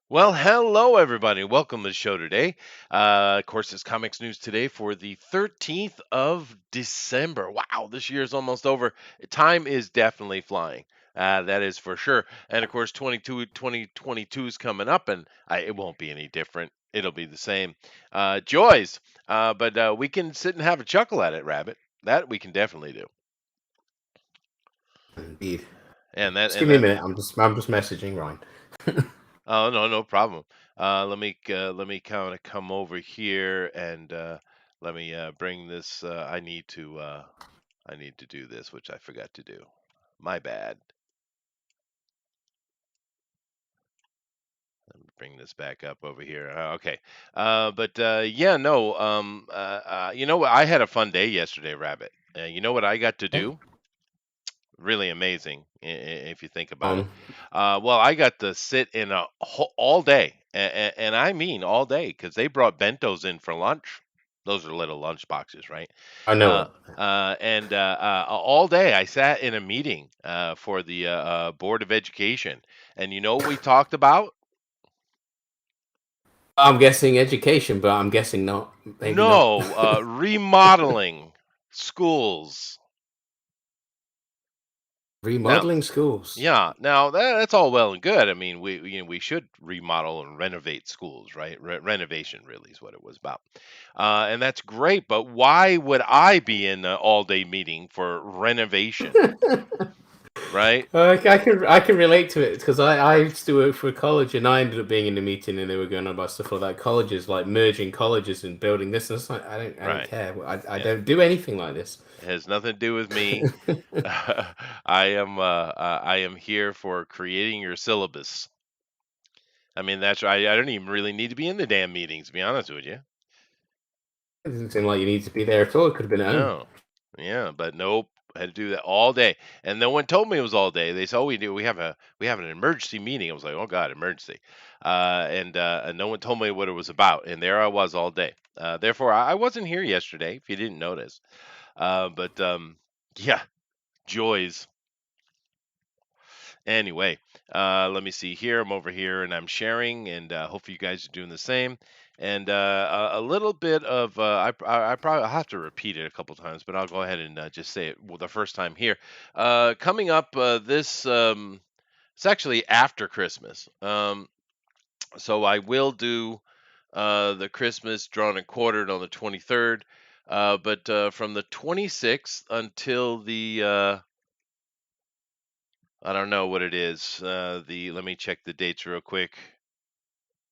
Well, hello everybody. Welcome to the show today. Of course, it's comics news today for the 13th of December. Wow, this year is almost over. Time is definitely flying. That is for sure. And of course, 2022 is coming up, and it won't be any different. It'll be the same. Joys, but we can sit and have a chuckle at it, Rabbit. That we can definitely do. Indeed. And that Just and give me a that minute. I'm just messaging Ryan. Oh no, no problem. Let me kind of come over here and let me bring this. I need to do this, which I forgot to do. My bad. Let me bring this back up over here. Okay. But yeah, no. You know what? I had a fun day yesterday, Rabbit. You know what I got to Yeah. do? Really amazing if you think about it. Um, Well, I got to sit in all day, and I mean all day, because they brought bentos in for lunch. Those are little lunch boxes, right? I know Uh, it. and all day I sat in a meeting for the Board of Education, and you know what we talked about? I'm guessing education, but I'm guessing not. Maybe not. No, remodeling schools. Now, Remodeling schools. yeah, now that's all well and good. I mean, we should remodel and renovate schools, right? Renovation really is what it was about, and that's great. But why would I be in an all-day meeting for renovation, right? I can relate to it because I used to work for a college and I ended up being in the meeting and they were going on about stuff like that. Colleges like merging colleges and building this and it's like I don't Right. care. I Yeah, don't do anything like this. it has nothing to do with me. I am here for creating your syllabus. I mean, that's right. I don't even really need to be in the damn meetings, to be honest with you. It doesn't seem like you need to be there at all. It could have been at home. No. Yeah, but nope. I had to do that all day. And no one told me it was all day. They said, "Oh, we have an emergency meeting." I was like, "Oh God, emergency." And no one told me what it was about. And there I was all day. Therefore, I wasn't here yesterday, if you didn't notice. But yeah, joys. Anyway, let me see here. I'm over here and I'm sharing, and hopefully you guys are doing the same. And a little bit of I probably I'll have to repeat it a couple times, but I'll go ahead and just say it the first time here. Coming up this it's actually after Christmas. So I will do the Christmas drawn and quartered on the 23rd. But from the 26th until the I don't know what it is. The Let me check the dates real quick.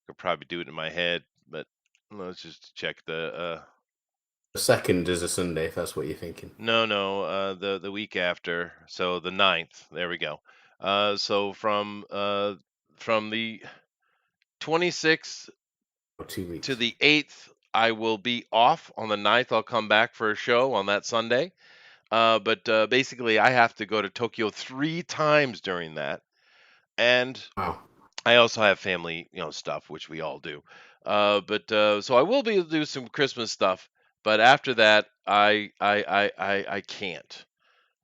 Could probably do it in my head, but let's just check the. The second is a Sunday, if that's what you're thinking. No, no, the week after. So the 9th. There we go. So from the 26th Or 2 weeks. to the 8th, I will be off. On the 9th, I'll come back for a show on that Sunday. But basically, I have to go to Tokyo 3 times during that, and Wow. I also have family, stuff, which we all do. But so I will be able to do some Christmas stuff, but after that, I can't.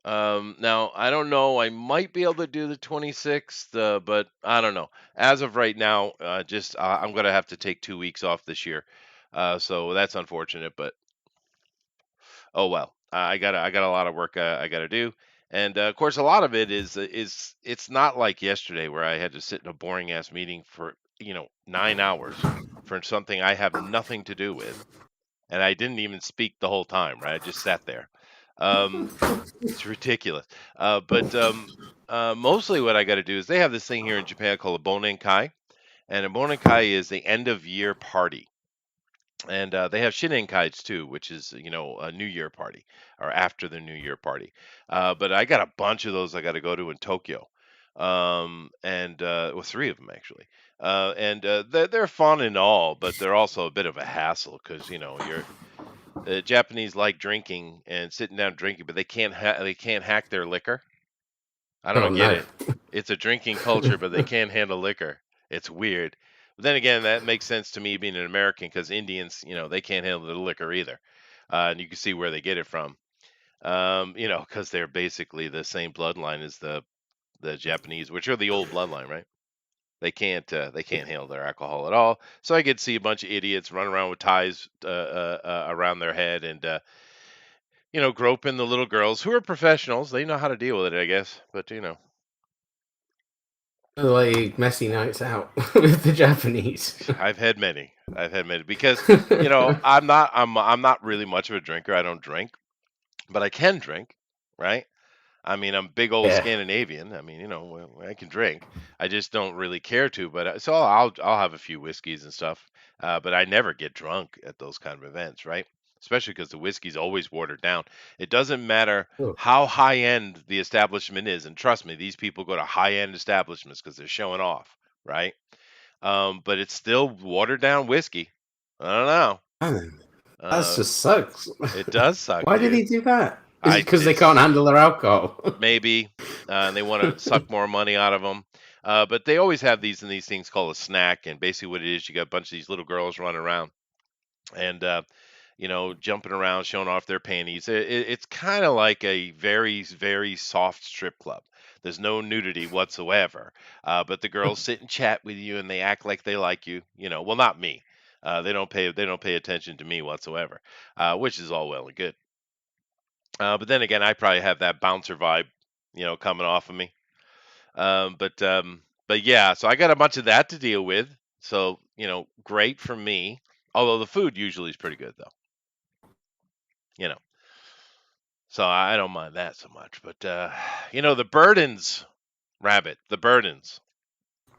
Now I don't know. I might be able to do the 26th, but I don't know. As of right now, just I'm gonna have to take 2 weeks off this year. So that's unfortunate, but oh well. I got a lot of work I got to do, and of course a lot of it is it's not like yesterday where I had to sit in a boring ass meeting for 9 hours for something I have nothing to do with, and I didn't even speak the whole time. Right, I just sat there. Um, it's ridiculous. But mostly what I got to do is they have this thing here in Japan called a Bonenkai, and a Bonenkai is the end of year party, and they have Shinnenkai's too, which is a New Year party or after the New Year party. But I got a bunch of those I got to go to in Tokyo, and well, three of them actually. And they're fun and all, but they're also a bit of a hassle because you're the Japanese like drinking and sitting down drinking, but they can't hack their liquor. I Oh don't get no. it. It's a drinking culture, but they can't handle liquor. It's weird. But then again, that makes sense to me being an American because Indians, they can't handle the liquor either, and you can see where they get it from. Because they're basically the same bloodline as the Japanese, which are the old bloodline, right? They can't handle their alcohol at all. So I get to see a bunch of idiots run around with ties around their head and groping the little girls who are professionals. They know how to deal with it, I guess. But Like messy nights out with the Japanese. I've had many. I've had many because I'm not really much of a drinker. I don't drink, but I can drink, right? I mean, I'm big old Yeah. Scandinavian. I mean, I can drink. I just don't really care to. But so I'll have a few whiskeys and stuff. But I never get drunk at those kind of events, right? Especially because the whiskey's always watered down. It doesn't matter Oh. how high end the establishment is, and trust me, these people go to high end establishments because they're showing off, right? But it's still watered down whiskey. I don't know. Man, that Uh, just sucks. it does suck, Why did dude. he do that? Is it I because they can't it's handle their alcohol? Maybe, and they want to suck more money out of them. But they always have these things called a snack, and basically what it is, you got a bunch of these little girls running around and jumping around, showing off their panties. It's kind of like a very very soft strip club. There's no nudity whatsoever, but the girls sit and chat with you, and they act like they like you. Well, not me. They don't pay attention to me whatsoever, which is all well and good. But then again, I probably have that bouncer vibe, coming off of me. But yeah, so I got a bunch of that to deal with. So, great for me. Although the food usually is pretty good though, you know. So I don't mind that so much. But the burdens, rabbit, the burdens.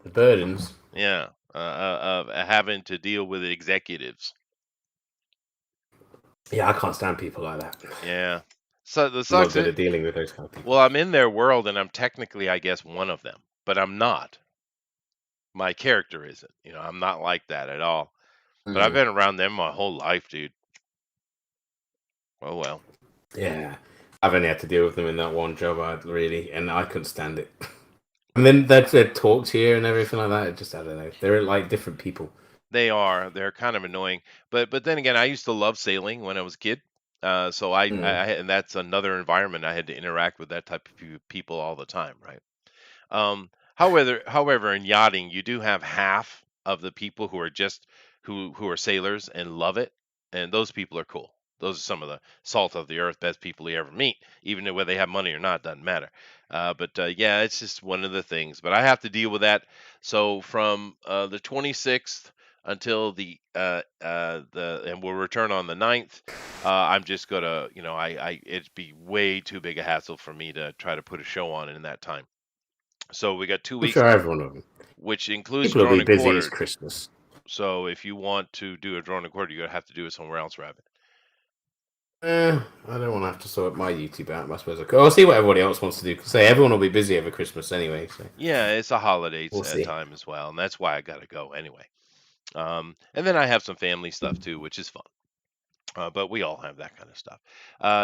The burdens. Yeah, of having to deal with executives. Yeah, I can't stand people like that. Yeah. So the I'm not sucks good it. at dealing with those kind of Well, people. I'm in their world and I'm technically, I guess, one of them, but I'm not. My character isn't. I'm not like that at all. But I've Mm. been around them my whole life, dude. Oh well. Yeah, I've only had to deal with them in that one job, and I couldn't stand it. And then they'd talk to you and everything like that. It just, I don't know. They're like different people. They are. They're kind of annoying. But then again, I used to love sailing when I was a kid. So Mm. and that's another environment I had to interact with that type of people all the time, right? However, in yachting, you do have half of the people who are just who are sailors and love it, and those people are cool. Those are some of the salt of the earth best people you ever meet, even whether they have money or not, doesn't matter. But yeah, it's just one of the things. But I have to deal with that. So from the 26th until and we'll return on the 9th. I'm just gonna, it'd be way too big a hassle for me to try to put a show on in that time. So we got two I'm weeks, sure everyone of them. which includes People will drawn be and busy. It's quartered. Christmas. So if you want to do a drawn and quartered, you're gonna have to do it somewhere else, Rabbit. I don't want to have to sort my YouTube out. I suppose I could. I'll see what everybody else wants to do. Because everyone will be busy over Christmas anyway. So Yeah, it's a holiday we'll see. time as well, and that's why I gotta go anyway. And then I have some family stuff too, which is fun. But we all have that kind of stuff.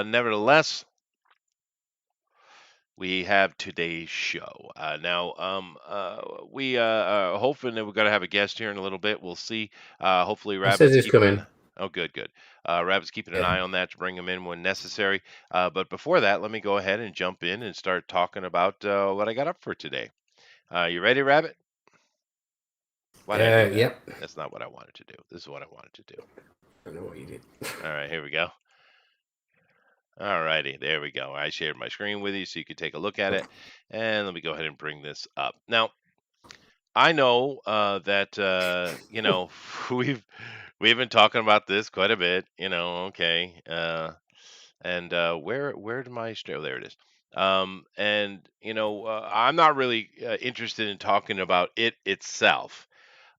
Nevertheless, we have today's show. Now, we are hoping that we're going to have a guest here in a little bit. We'll see. Hopefully, It says Rabbit's it's keeping coming. an Oh, good, good. Rabbit's keeping an Yeah. eye on that to bring him in when necessary. But before that, let me go ahead and jump in and start talking about what I got up for today. You ready, Rabbit? Why did I do that? Yep. That's not what I wanted to do. This is what I wanted to do. I know what you did. All right, here we go. All righty, there we go. I shared my screen with you so you could take a look at it. And let me go ahead and bring this up. Now, I know that we've we've been talking about this quite a bit. Okay, and where did my oh, there it is. And I'm not really interested in talking about it itself.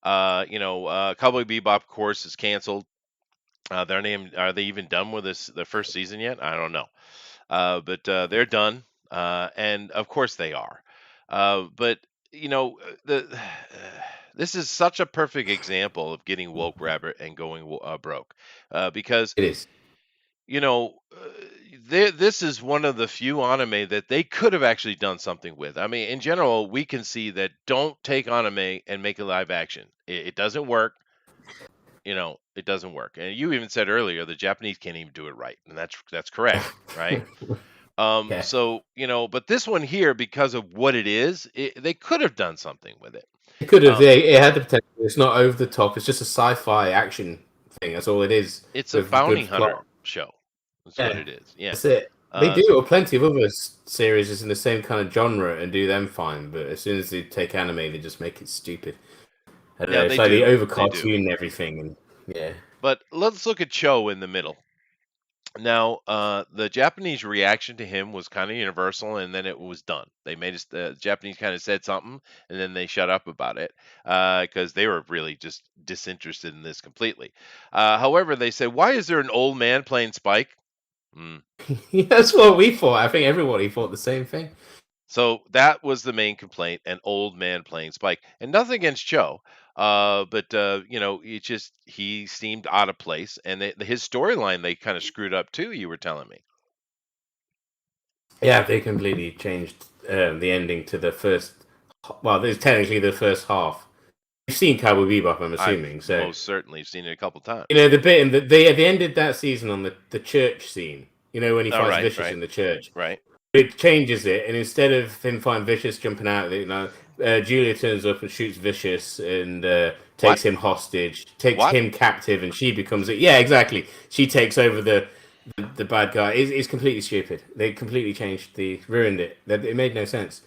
Cowboy Bebop, of course, is canceled. Their name Are they even done with the first season yet? I don't know. But they're done, and of course they are. But the this is such a perfect example of getting woke, rabbit, and going broke, because It is. you know, this is one of the few anime that they could have actually done something with. I mean, in general, we can see that don't take anime and make it live action. It doesn't work. It doesn't work. And you even said earlier the Japanese can't even do it right, and that's correct, right? Yeah, So but this one here, because of what it is, they could have done something with it. it could have. Um, Yeah, it had the potential. It's not over the top. It's just a sci-fi action thing. That's all it is it's a with bounty good plot. hunter show. That's what Yeah, it is. Yeah. that's it. They Uh, do plenty of other series in the same kind of genre and do them fine, but as soon as they take anime, they just make it stupid. I don't yeah, know. they It's like they do. over They do. cartoon everything, and yeah. But let's look at Cho in the middle. Now, the Japanese reaction to him was kind of universal, and then it was done. They made us. The Japanese kind of said something, and then they shut up about it because they were really just disinterested in this completely. However, they said, "Why is there an old man playing Spike?" Mm. That's what we thought. I think everybody thought the same thing. So that was the main complaint: an old man playing Spike, and nothing against Cho. But it just he seemed out of place, and his storyline they kind of screwed up too. You were telling me, Yeah, they completely changed the ending to the first. Well, it's technically the first half. You've seen Cowboy Bebop, I'm I've assuming. So most certainly seen it a couple times. the bit in they ended that season on the church scene. When he Oh, fights right, Vicious right, in the church, right. it changes it, and instead of him fighting Vicious jumping out, Julia turns up and shoots Vicious and What? takes him hostage, takes What? him captive, and she becomes it. Yeah, exactly. She takes over the bad guy. It's completely stupid. They completely ruined it. It made no sense.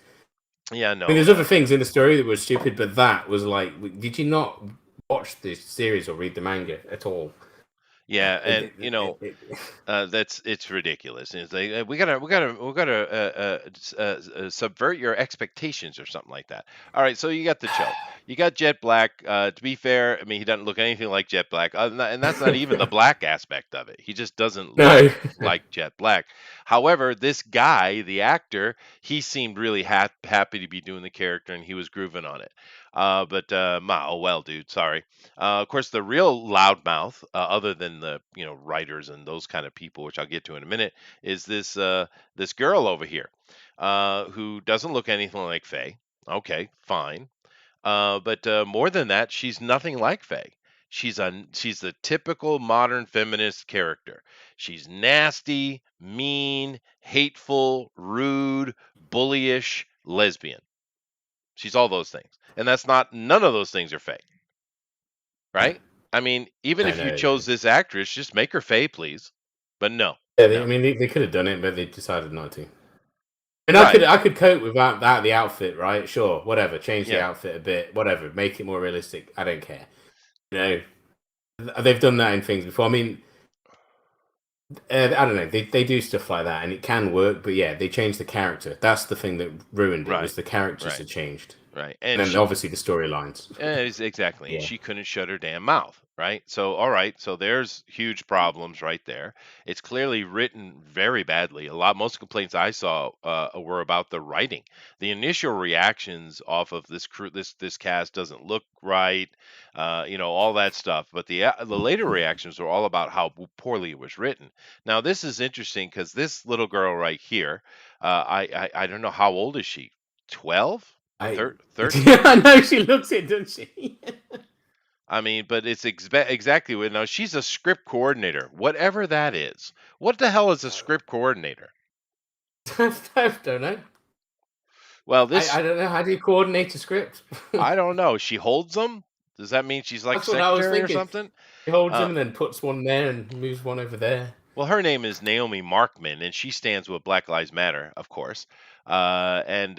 Yeah, I mean, no. there's other things in the story that were stupid, but that was like, did you not watch this series or read the manga at all? Yeah, Yeah, and that's it's ridiculous. And it's like we gotta subvert your expectations or something like that. All right, so you got the Cho, you got Jet Black. To be fair, I mean he doesn't look anything like Jet Black, and that's not even the black aspect of it. He just doesn't look no. like Jet Black. However, this guy, the actor, he seemed really happy to be doing the character, and he was grooving on it. Oh well, dude, sorry. Of course, the real loudmouth, other than the writers and those kind of people, which I'll get to in a minute, is this girl over here, who doesn't look anything like Faye. Okay, fine. But more than that, she's nothing like Faye. She's the typical modern feminist character. She's nasty, mean, hateful, rude, bullyish, lesbian. She's all those things, and that's not none of those things are Faye. Right? I mean, even I if you know. chose this actress, just make her Faye, please. But no, Yeah, I no. mean, they could have done it, but they decided not to. And Right. I could cope with that the outfit, right? Sure, whatever. Change the Yeah. outfit a bit, whatever. Make it more realistic. I don't care. You know, they've done that in things before. I mean, I don't know. They do stuff like that, and it can work. But yeah, they changed the character. That's the thing that ruined it. Right. Was the characters Right. that changed, Right. and And then she obviously the storylines. exactly. And Yeah, she couldn't shut her damn mouth, right? So, all right. So there's huge problems right there. It's clearly written very badly. Most complaints I saw were about the writing. The initial reactions off of this crew, this cast doesn't look right, all that stuff. But the later reactions were all about how poorly it was written. Now, this is interesting because this little girl right here, I don't know how old is she? 12? I. 13? I know she looks it, doesn't she? I mean, but it's exactly what now she's a script coordinator, whatever that is. What the hell is a script coordinator? I don't know. Well, this I don't know. How do you coordinate a script? I don't know. She holds them. Does that mean she's like That's what I was secretary or thinking. something? He holds Uh, them and then puts one there and moves one over there. Well, her name is Naomi Markman, and she stands with Black Lives Matter, of course. And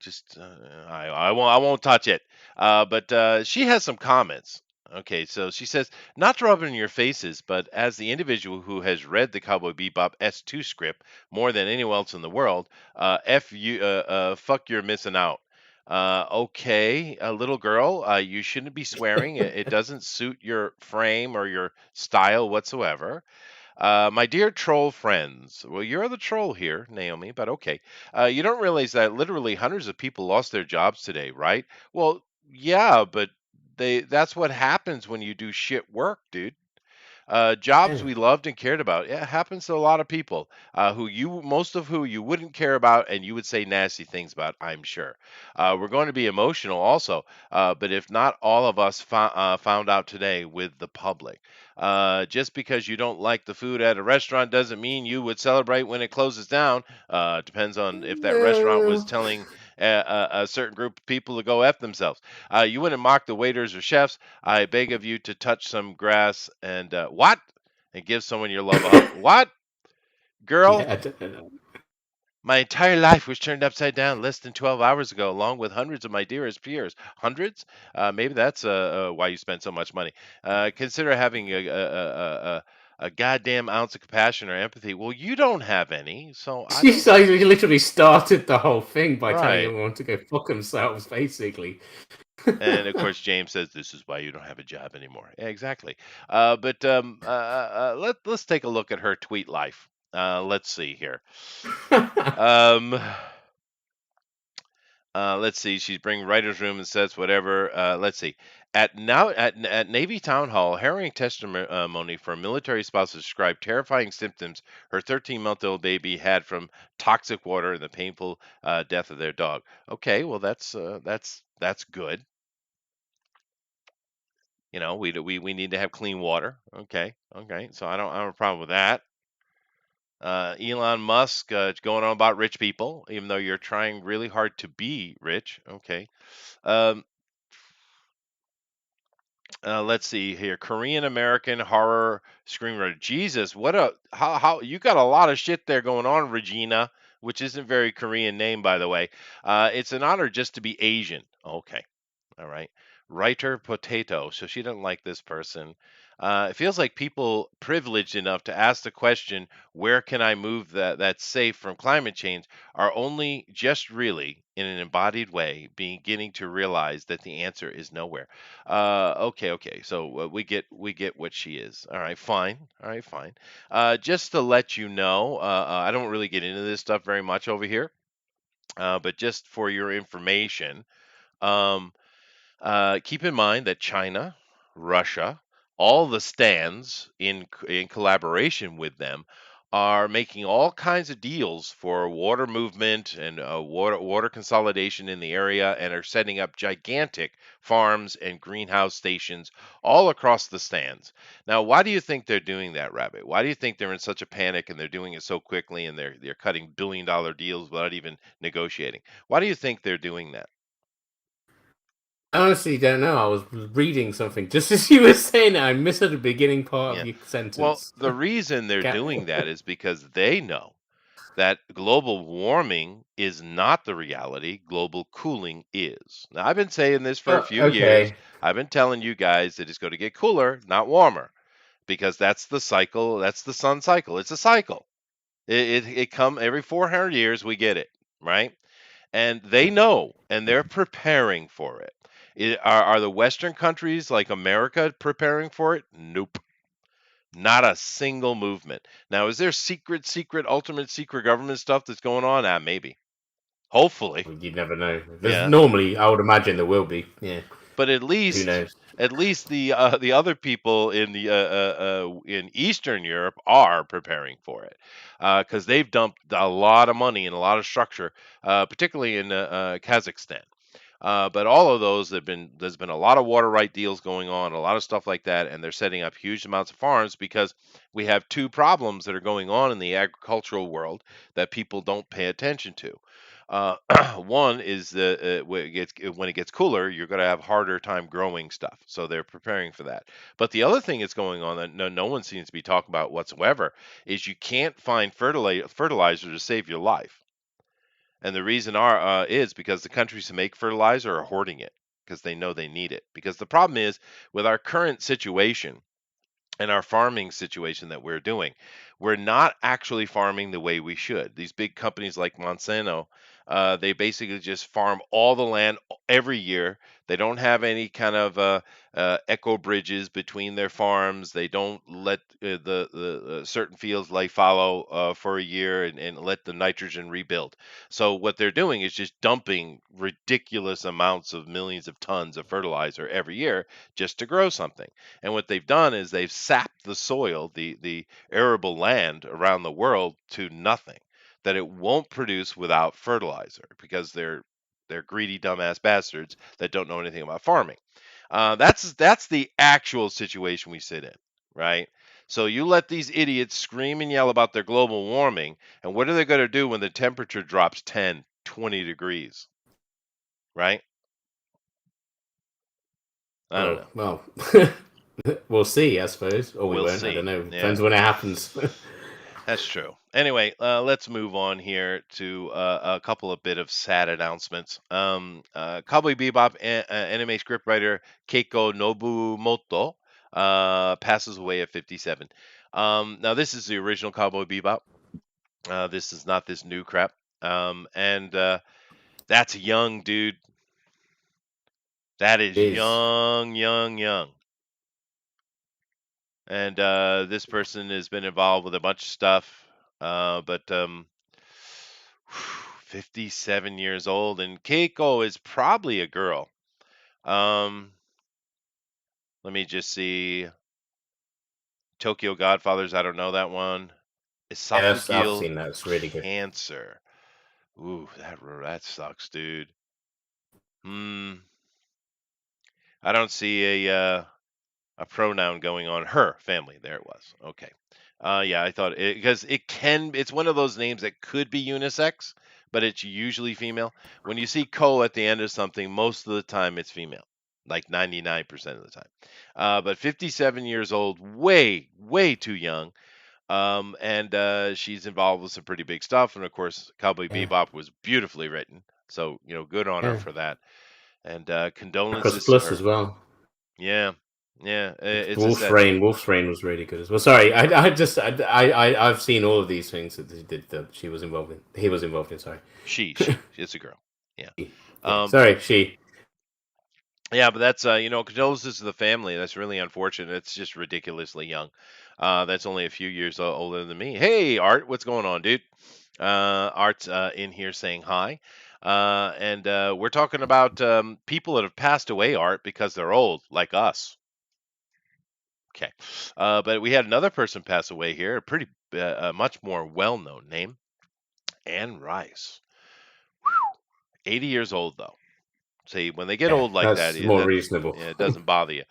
just I won't touch it. But she has some comments. Okay, so she says, not to rub it in your faces, but as the individual who has read the Cowboy Bebop S2 script more than anyone else in the world, fuck, you're missing out. Okay, little girl, you shouldn't be swearing. It doesn't suit your frame or your style whatsoever. My dear troll friends, well, you're the troll here, Naomi, but okay. You don't realize that literally hundreds of people lost their jobs today, right? Well, yeah, but that's what happens when you do shit work, dude. Jobs Yeah. we loved and cared about. Yeah, it happens to a lot of people most of who you wouldn't care about and you would say nasty things about, I'm sure. We're going to be emotional also, but if not all of us found out today with the public. Just because you don't like the food at a restaurant doesn't mean you would celebrate when it closes down. Depends on if that restaurant was telling a certain group of people to go F themselves. You wouldn't mock the waiters or chefs. I beg of you to touch some grass and what? And give someone your love a hug. What? Girl, Yeah, I don't know. my entire life was turned upside down less than 12 hours ago, along with hundreds of my dearest peers. Hundreds? Maybe that's why you spend so much money. Consider having a goddamn ounce of compassion or empathy. Well, you don't have any, so I She's don't. like, you literally started the whole thing by telling Right. everyone to go fuck themselves, basically. And of course, James says this is why you don't have a job anymore. Yeah, exactly. Let's take a look at her tweet life. Let's see here. Um, let's see. She's bringing writers' room and says whatever. Let's see. At Navy Town Hall, harrowing testimony for a military spouse described terrifying symptoms her 13-month-old baby had from toxic water and the painful death of their dog. Okay, well that's good. We need to have clean water. Okay, okay. So I don't have a problem with that. Elon Musk going on about rich people, even though you're trying really hard to be rich. Okay. Um, let's see here. Korean American horror screenwriter. Jesus, what a how you got a lot of shit there going on, Regina, which isn't very Korean name by the way. It's an honor just to be Asian. Okay. All right. Writer Potato. So she doesn't like this person. It feels like people privileged enough to ask the question, where can I move that's safe from climate change, are only just really, in an embodied way, beginning to realize that the answer is nowhere. Okay, okay. So we get what she is. All right, fine. All right, fine. Just to let you know, I don't really get into this stuff very much over here, but just for your information. Um, keep in mind that China, Russia, all the stands in collaboration with them are making all kinds of deals for water movement and water consolidation in the area, and are setting up gigantic farms and greenhouse stations all across the stands. Now, why do you think they're doing that, Rabbit? Why do you think they're in such a panic and they're doing it so quickly and they're cutting billion-dollar deals without even negotiating? Why do you think they're doing that? I honestly don't know. I was reading something just as you were saying it. I missed the beginning part Yeah. of your Well, sentence. the reason they're Ca- doing that is because they know that global warming is not the reality, global cooling is. Now, I've been saying this for a Oh, few years. okay. I've been telling you guys that it's going to get cooler, not warmer, because that's the cycle, that's the sun cycle. It's a cycle. It come every 400 years we get it, right? And they know and they're preparing for it. Are the Western countries like America preparing for it? Nope. Not a single movement. Now, is there secret, ultimate secret government stuff that's going on? Ah, maybe. Hopefully. Well, you never know. There's Yeah. normally, I would imagine there will be. Yeah. But Who knows? at least the other people in Eastern Europe are preparing for it, because they've dumped a lot of money and a lot of structure, particularly in Kazakhstan. But all of those there's been a lot of water right deals going on, a lot of stuff like that, and they're setting up huge amounts of farms because we have two problems that are going on in the agricultural world that people don't pay attention to. Uh, one is when it gets cooler, you're going to have harder time growing stuff, so they're preparing for that. But the other thing that's going on that no one seems to be talking about whatsoever is you can't find fertilizer to save your life. And the reason is because the countries who make fertilizer are hoarding it because they know they need it. Because the problem is with our current situation and our farming situation that we're doing, we're not actually farming the way we should. These big companies like Monsanto They basically just farm all the land every year. They don't have any kind of echo bridges between their farms. They don't let the certain fields lay fallow for a year and let the nitrogen rebuild. So what they're doing is just dumping ridiculous amounts of millions of tons of fertilizer every year just to grow something. And what they've done is they've sapped the soil, the arable land around the world to nothing, that it won't produce without fertilizer because they're greedy dumbass bastards that don't know anything about farming. That's the actual situation we sit in, right? So you let these idiots scream and yell about their global warming, and what are they going to do when the temperature drops 10, 20 degrees, right? I don't Oh know. well, we'll see, I suppose, or we We'll won't. I see. don't know. Yeah. Depends when it happens. That's true. Anyway, let's move on here to a couple of bit of sad announcements. Cowboy Bebop anime scriptwriter Keiko Nobumoto passes away at 57. Now, this is the original Cowboy Bebop. This is not this new crap. And that's young, dude. That is It is. young, young, young. And this person has been involved with a bunch of stuff. But 57 years old, and Keiko is probably a girl. Um, Let me just see. Tokyo Godfathers, I don't know that one. Yeah, I've Esophageal seen that. It's really good. cancer. Ooh, that sucks, dude. Hmm. I don't see a pronoun going on her family. There it was. Okay. Yeah, I thought it because it's one of those names that could be unisex, but it's usually female. When you see "ko" at the end of something, most of the time it's female, like 99% of the time. But 57 years old, way, way too young. And she's involved with some pretty big stuff. And of course, Cowboy Yeah, Bebop was beautifully written. So, good on her yeah. for that. And Plus condolences to Plus as her. well. Yeah, yeah, it's a Wolf's sad thing. Rain. Wolf's Rain was really good as well. Sorry, I've seen all of these things that they did that she was involved in. He was involved in. Sorry. It's a girl. Yeah. Yeah. Um, Sorry, she. yeah, but that's condolences to the family. That's really unfortunate. It's just ridiculously young. That's only a few years older than me. Hey, Art, what's going on, dude? Art's in here saying hi. And we're talking about people that have passed away, Art, because they're old, like us. Okay. But we had another person pass away here, a pretty much more well-known name, Anne Rice. 80 years old though. See, when they get Yeah, old like that, that's more reasonable. yeah, it doesn't bother you.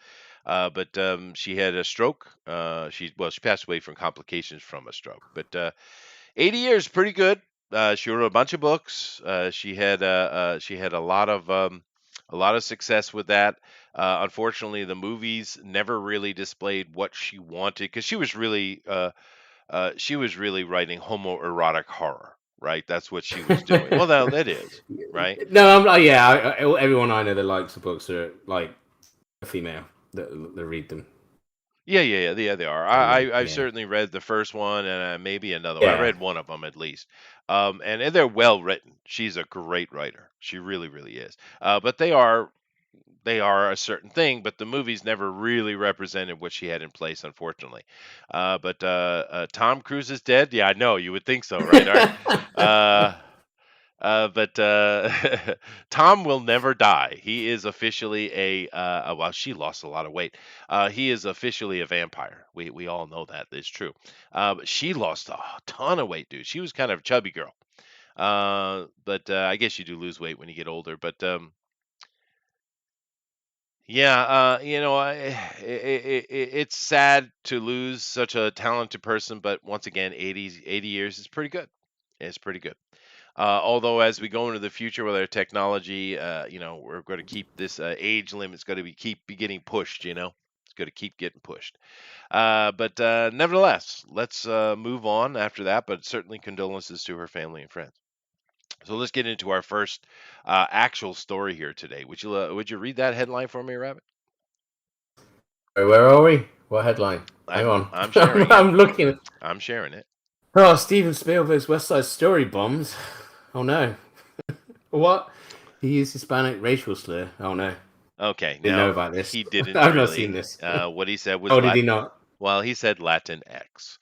But she had a stroke. She passed away from complications from a stroke. But 80 years, pretty good. She wrote a bunch of books. She had a lot of success with that. Unfortunately, the movies never really displayed what she wanted because she was really writing homoerotic horror, right? That's what she was doing. Well, now that is right. No, yeah. Everyone I know that likes the books are like a female that read them. Yeah, they are. I've Yeah, certainly read the first one and maybe another one. I yeah. read one of them at least. And they're well written. She's a great writer. She really, really is. But they are a certain thing. But the movies never really represented what she had in place, unfortunately. But Tom Cruise is dead. Yeah, I know. You would think so, right, Art? Uh, but Tom will never die. He is officially well, she lost a lot of weight. He is officially a vampire. We all know that is true. But she lost a ton of weight, dude. She was kind of a chubby girl. But I guess you do lose weight when you get older. But yeah, it's sad to lose such a talented person. But once again, 80 years is pretty good. It's pretty good. Although as we go into the future with our technology, we're going to keep this age limit's going to be getting pushed. It's going to keep getting pushed. But nevertheless, let's move on after that. But certainly condolences to her family and friends. So let's get into our first actual story here today. Would you read that headline for me, Rabbit? Where are we? What headline? Hang I'm on. I'm sharing it. I'm looking. I'm sharing it. Oh, Steven Spielberg's West Side Story bombs. Oh no. What? He used Hispanic racial slur. Oh no, Okay, didn't know now about this. he didn't I've not seen really. this. What he said was Oh, did he not? Well, he said Latin X.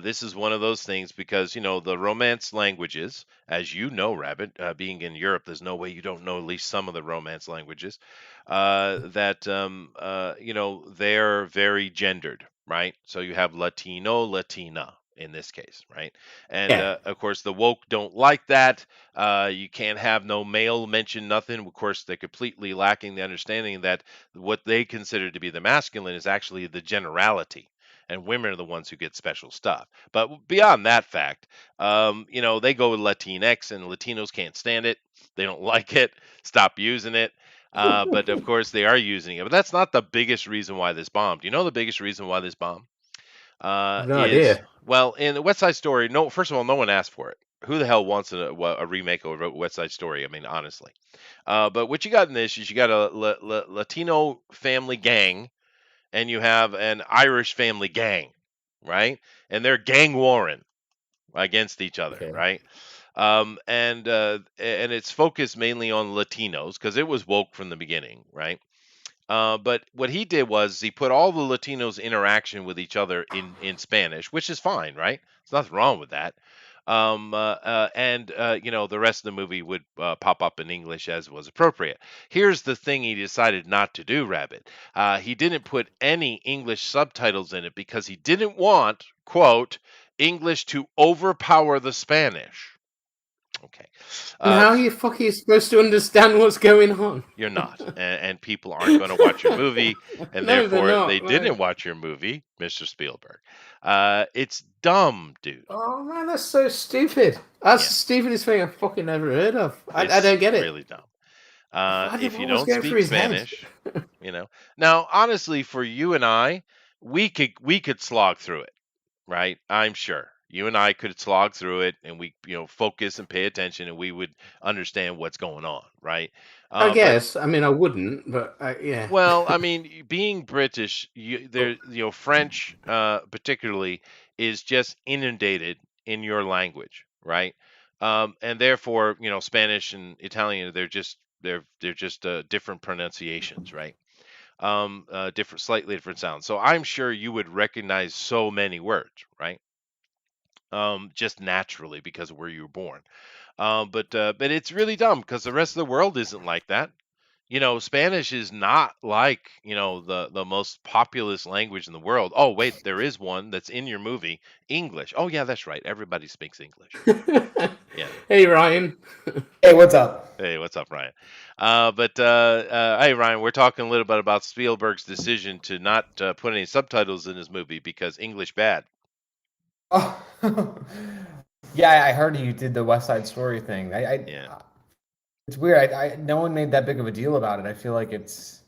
This is one of those things because, the Romance languages, as you know, Rabbit, being in Europe, there's no way you don't know at least some of the Romance languages, they're very gendered, right? So you have Latino, Latina in this case, right? And Yeah, of course, the woke don't like that. You can't have no male mention nothing. Of course, they're completely lacking the understanding that what they consider to be the masculine is actually the generality, and women are the ones who get special stuff. But beyond that fact, they go with Latinx, and Latinos can't stand it. They don't like it. Stop using it. But of course, they are using it. But that's not the biggest reason why this bombed. You know the biggest reason why this bombed I've no is, idea. well, in the West Side Story. No, first of all, no one asked for it. Who the hell wants a remake of West Side Story? I mean, honestly. But what you got in this is you got a Latino family gang, and you have an Irish family gang, right? And they're gang warring against each other, Okay. right? And it's focused mainly on Latinos because it was woke from the beginning, right? But what he did was he put all the Latinos' interaction with each other in Spanish, which is fine, right? There's nothing wrong with that. The rest of the movie would pop up in English as was appropriate. Here's the thing he decided not to do, Rabbit. He didn't put any English subtitles in it because he didn't want, quote, English to overpower the Spanish. Okay. And Uh, how you fuck are you supposed to understand what's going on? You're not, and people aren't going to watch your movie, and No, they're therefore they not. didn't No. watch your movie, Mr. Spielberg. It's dumb, dude. Oh man, that's so stupid. That's Yeah, the stupidest thing I've fucking ever heard of. I it's don't get it. really dumb. If you What was don't going through speak his head? Spanish, now honestly, for you and I, we could slog through it, right? I'm sure you and I could slog through it, and we focus and pay attention, and we would understand what's going on, right? I But guess. I mean, I wouldn't, but yeah. Well, I mean, being British, Oh, French, particularly, is just inundated in your language, right? And therefore, Spanish and Italian, they're just different pronunciations, right? Slightly different sounds. So I'm sure you would recognize so many words, right? Just naturally because of where you were born. But it's really dumb because the rest of the world isn't like that. Spanish is not like, the most populous language in the world. Oh, wait, there is one that's in your movie, English. Oh, yeah, that's right. Everybody speaks English. Yeah. hey Ryan. Hey, what's up? Hey, what's up, Ryan? Hey, Ryan, we're talking a little bit about Spielberg's decision to not put any subtitles in his movie because English bad. Oh, yeah, I heard you did the West Side Story thing. Yeah. It's weird. No one made that big of a deal about it. I feel like it's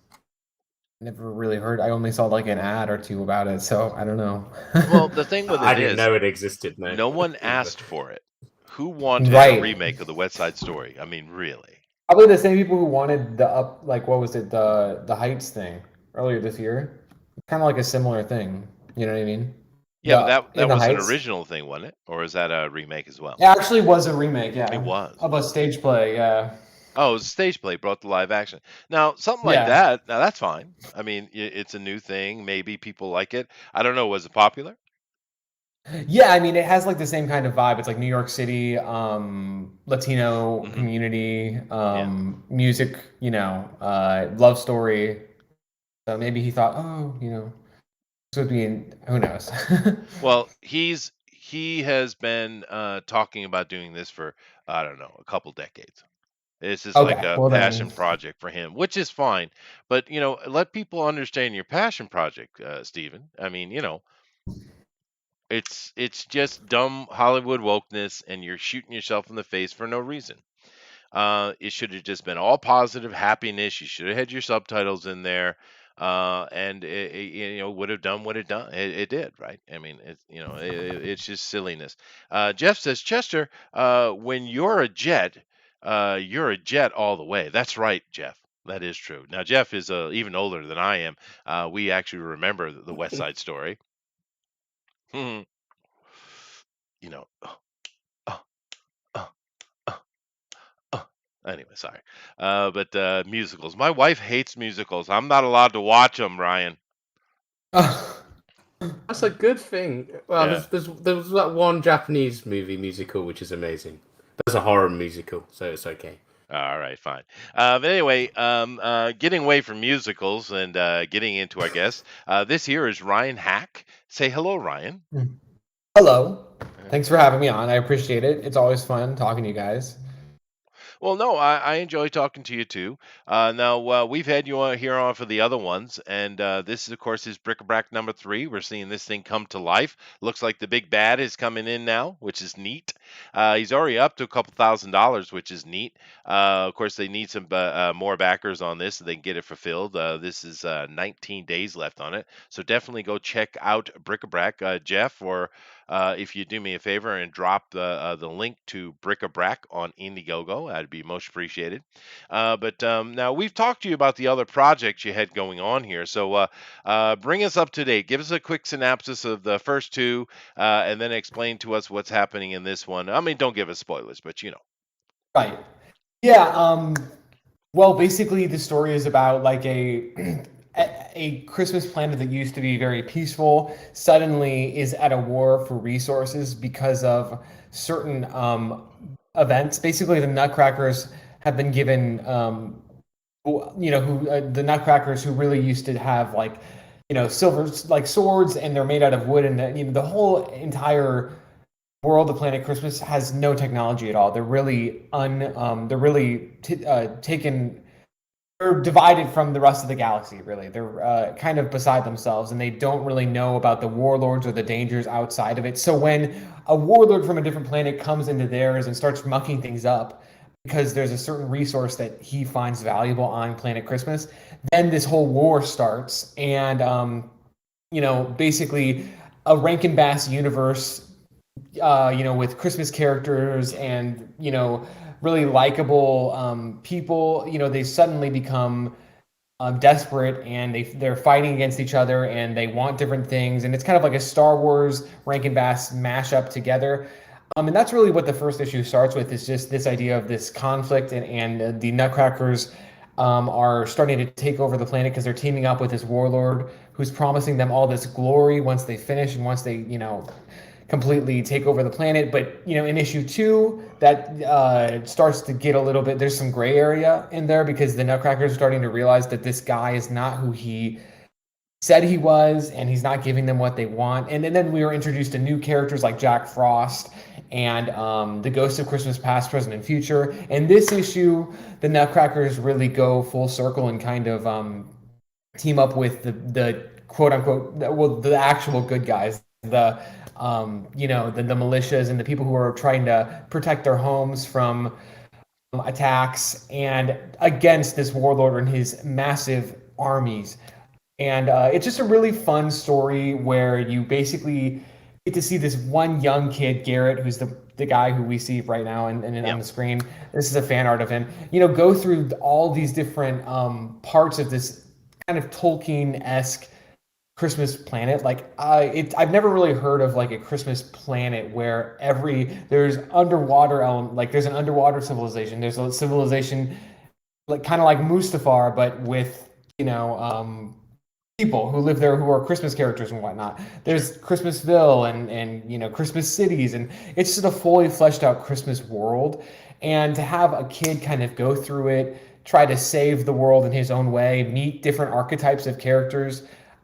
never really heard. I only saw like an ad or two about it, so I don't know. Well, the thing with I it didn't is, know it existed. No, no one either. asked for it. Who wanted a Right. remake of the West Side Story? I mean, really? Probably the same people who wanted the like what was it, the Heights thing earlier this year. Kind of like a similar thing. You know what I mean? Yeah, but The that In the was an Heights. original thing, wasn't it? Or is that a remake as well? It actually was a remake, It yeah, was. of a stage play. Yeah. Oh, it was a stage play brought to live action. Now, something like Yeah. that, now that's fine. I mean, it's a new thing. Maybe people like it. I don't know. Was it popular? Yeah, I mean, it has like the same kind of vibe. It's like New York City, Latino Hmm. community, Yeah. music, love story. So maybe he thought, oh, this would be, who knows? Well, he has been talking about doing this for, I don't know, a couple decades. This is like Okay, a well then, passion project for him, which is fine. But let people understand your passion project, Stephen. I mean, it's just dumb Hollywood wokeness, and you're shooting yourself in the face for no reason. It should have just been all positive happiness. You should have had your subtitles in there, and would have done what it done. It did, right? I mean, it's just silliness. Jeff says, Chester, when you're a jet all the way. That's right, Jeff. That is true. Now, Jeff is even older than I am. We actually remember the West Side Story. you know, uh, uh, uh, uh. Anyway, sorry. But musicals. My wife hates musicals. I'm not allowed to watch them, Ryan. That's a good thing. Well, Yeah. there's that one Japanese movie musical which is amazing. That's a horror musical, so it's okay. All right, fine. But anyway, getting away from musicals and getting into our guest. This here is Ryan Hack. Say hello, Ryan. Hello. Uh, Thanks for having me on. I appreciate it. It's always fun talking to you guys. Well, no, I enjoy talking to you too. Now, we've had you on here on for the other ones, and this is, of course, is bric-a-brac number 3. We're seeing this thing come to life. Looks like the big bad is coming in now, which is neat. He's already up to a couple $1,000s, which is neat. Of course, they need some more backers on this so they can get it fulfilled. This is 19 days left on it, so definitely go check out bric-a-brac, Jeff, or if you do me a favor and drop the link to Bric-a-Brac on Indiegogo, that'd be most appreciated. But now we've talked to you about the other projects you had going on here, so bring us up to date. Give us a quick synopsis of the first two, and then explain to us what's happening in this one. I mean, don't give us spoilers, but you know. Right. Yeah. Well, basically, the story is about like a Christmas planet that used to be very peaceful suddenly is at a war for resources because of certain events. Basically, the Nutcrackers have been given, the Nutcrackers who really used to have like, silver like swords, and they're made out of wood, and the whole entire world of Planet Christmas has no technology at all. They're really taken. They're divided from the rest of the galaxy. Really, they're kind of beside themselves, and they don't really know about the warlords or the dangers outside of it. So when a warlord from a different planet comes into theirs and starts mucking things up, because there's a certain resource that he finds valuable on Planet Christmas, then this whole war starts, and basically a Rankin Bass universe, with Christmas characters and really likable people. They suddenly become desperate, and they're fighting against each other, and they want different things, and it's kind of like a Star Wars Rankin Bass mashup together. And that's really what the first issue starts with, is just this idea of this conflict, and the Nutcrackers are starting to take over the planet because they're teaming up with this warlord who's promising them all this glory once they finish, and once they completely take over the planet. But in issue 2, that starts to get a little bit, there's some gray area in there, because the Nutcrackers are starting to realize that this guy is not who he said he was, and he's not giving them what they want. And then we were introduced to new characters like Jack Frost and the Ghosts of Christmas Past, Present, and Future. And this issue, the Nutcrackers really go full circle and kind of team up with the quote unquote, well, the actual good guys, the the militias and the people who are trying to protect their homes from attacks, and against this warlord and his massive armies. And it's just a really fun story where you basically get to see this one young kid, Garrett, who's the guy who we see right now and on the screen. This is a fan art of him. Go through all these different parts of this kind of Tolkien-esque Christmas planet. Like I've never really heard of like a Christmas planet where there's underwater element, like there's an underwater civilization. There's a civilization like kind of like Mustafar, but with people who live there who are Christmas characters and whatnot. There's Christmasville and Christmas cities, and it's just a fully fleshed out Christmas world. And to have a kid kind of go through it, try to save the world in his own way, meet different archetypes of characters,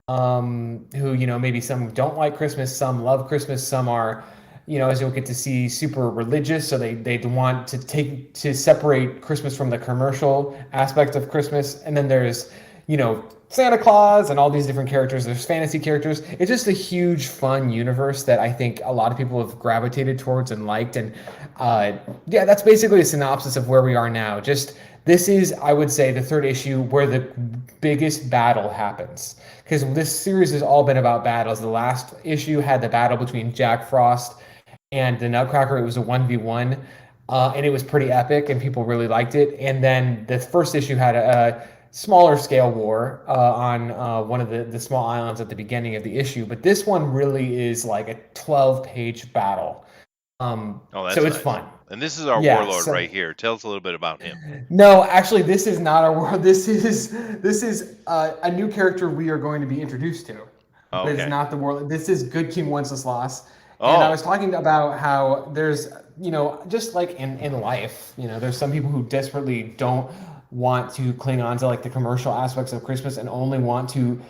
who maybe some don't like Christmas, some love Christmas, some are as you'll get to see, super religious, so they want to separate Christmas from the commercial aspect of Christmas. And then there's Santa Claus and all these different characters. There's fantasy characters. It's just a huge fun universe that I think a lot of people have gravitated towards and liked. And that's basically a synopsis of where we are now. Just this is, I would say, the third issue where the biggest battle happens, because this series has all been about battles. The last issue had the battle between Jack Frost and the Nutcracker. It was a 1v1, and it was pretty epic, and people really liked it. And then the first issue had a smaller scale war on one of the small islands at the beginning of the issue. But this one really is like a 12-page battle. Oh, that's so it's nice. fun. And this is our Yeah. warlord right here. Tell us a little bit about him. No, actually, this is not our world. This is a new character we are going to be introduced to, but it's Okay. not the world. This is Good King Wenceslas, and I Oh, was talking about how there's, just like in life, there's some people who desperately don't want to cling on to like the commercial aspects of Christmas and only want to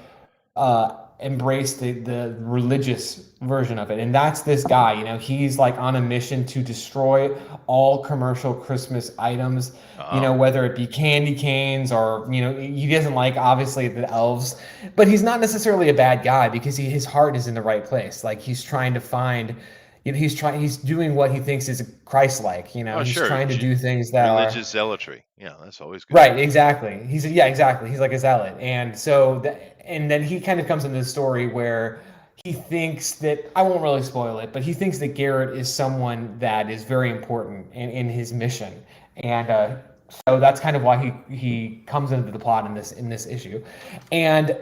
embrace the religious version of it. And that's this guy, he's like on a mission to destroy all commercial Christmas items, oh, whether it be candy canes or, he doesn't like obviously the elves, but he's not necessarily a bad guy because his heart is in the right place. Like he's trying to find, he's doing what he thinks is Christ-like, oh, he's sure. trying to do things that are. Religious zealotry. Yeah, that's always good. Right, exactly. Exactly. He's like a zealot, and so and then he kind of comes into the story where he thinks that, I won't really spoil it, but he thinks that Garrett is someone that is very important in his mission, and so that's kind of why he comes into the plot in this issue, and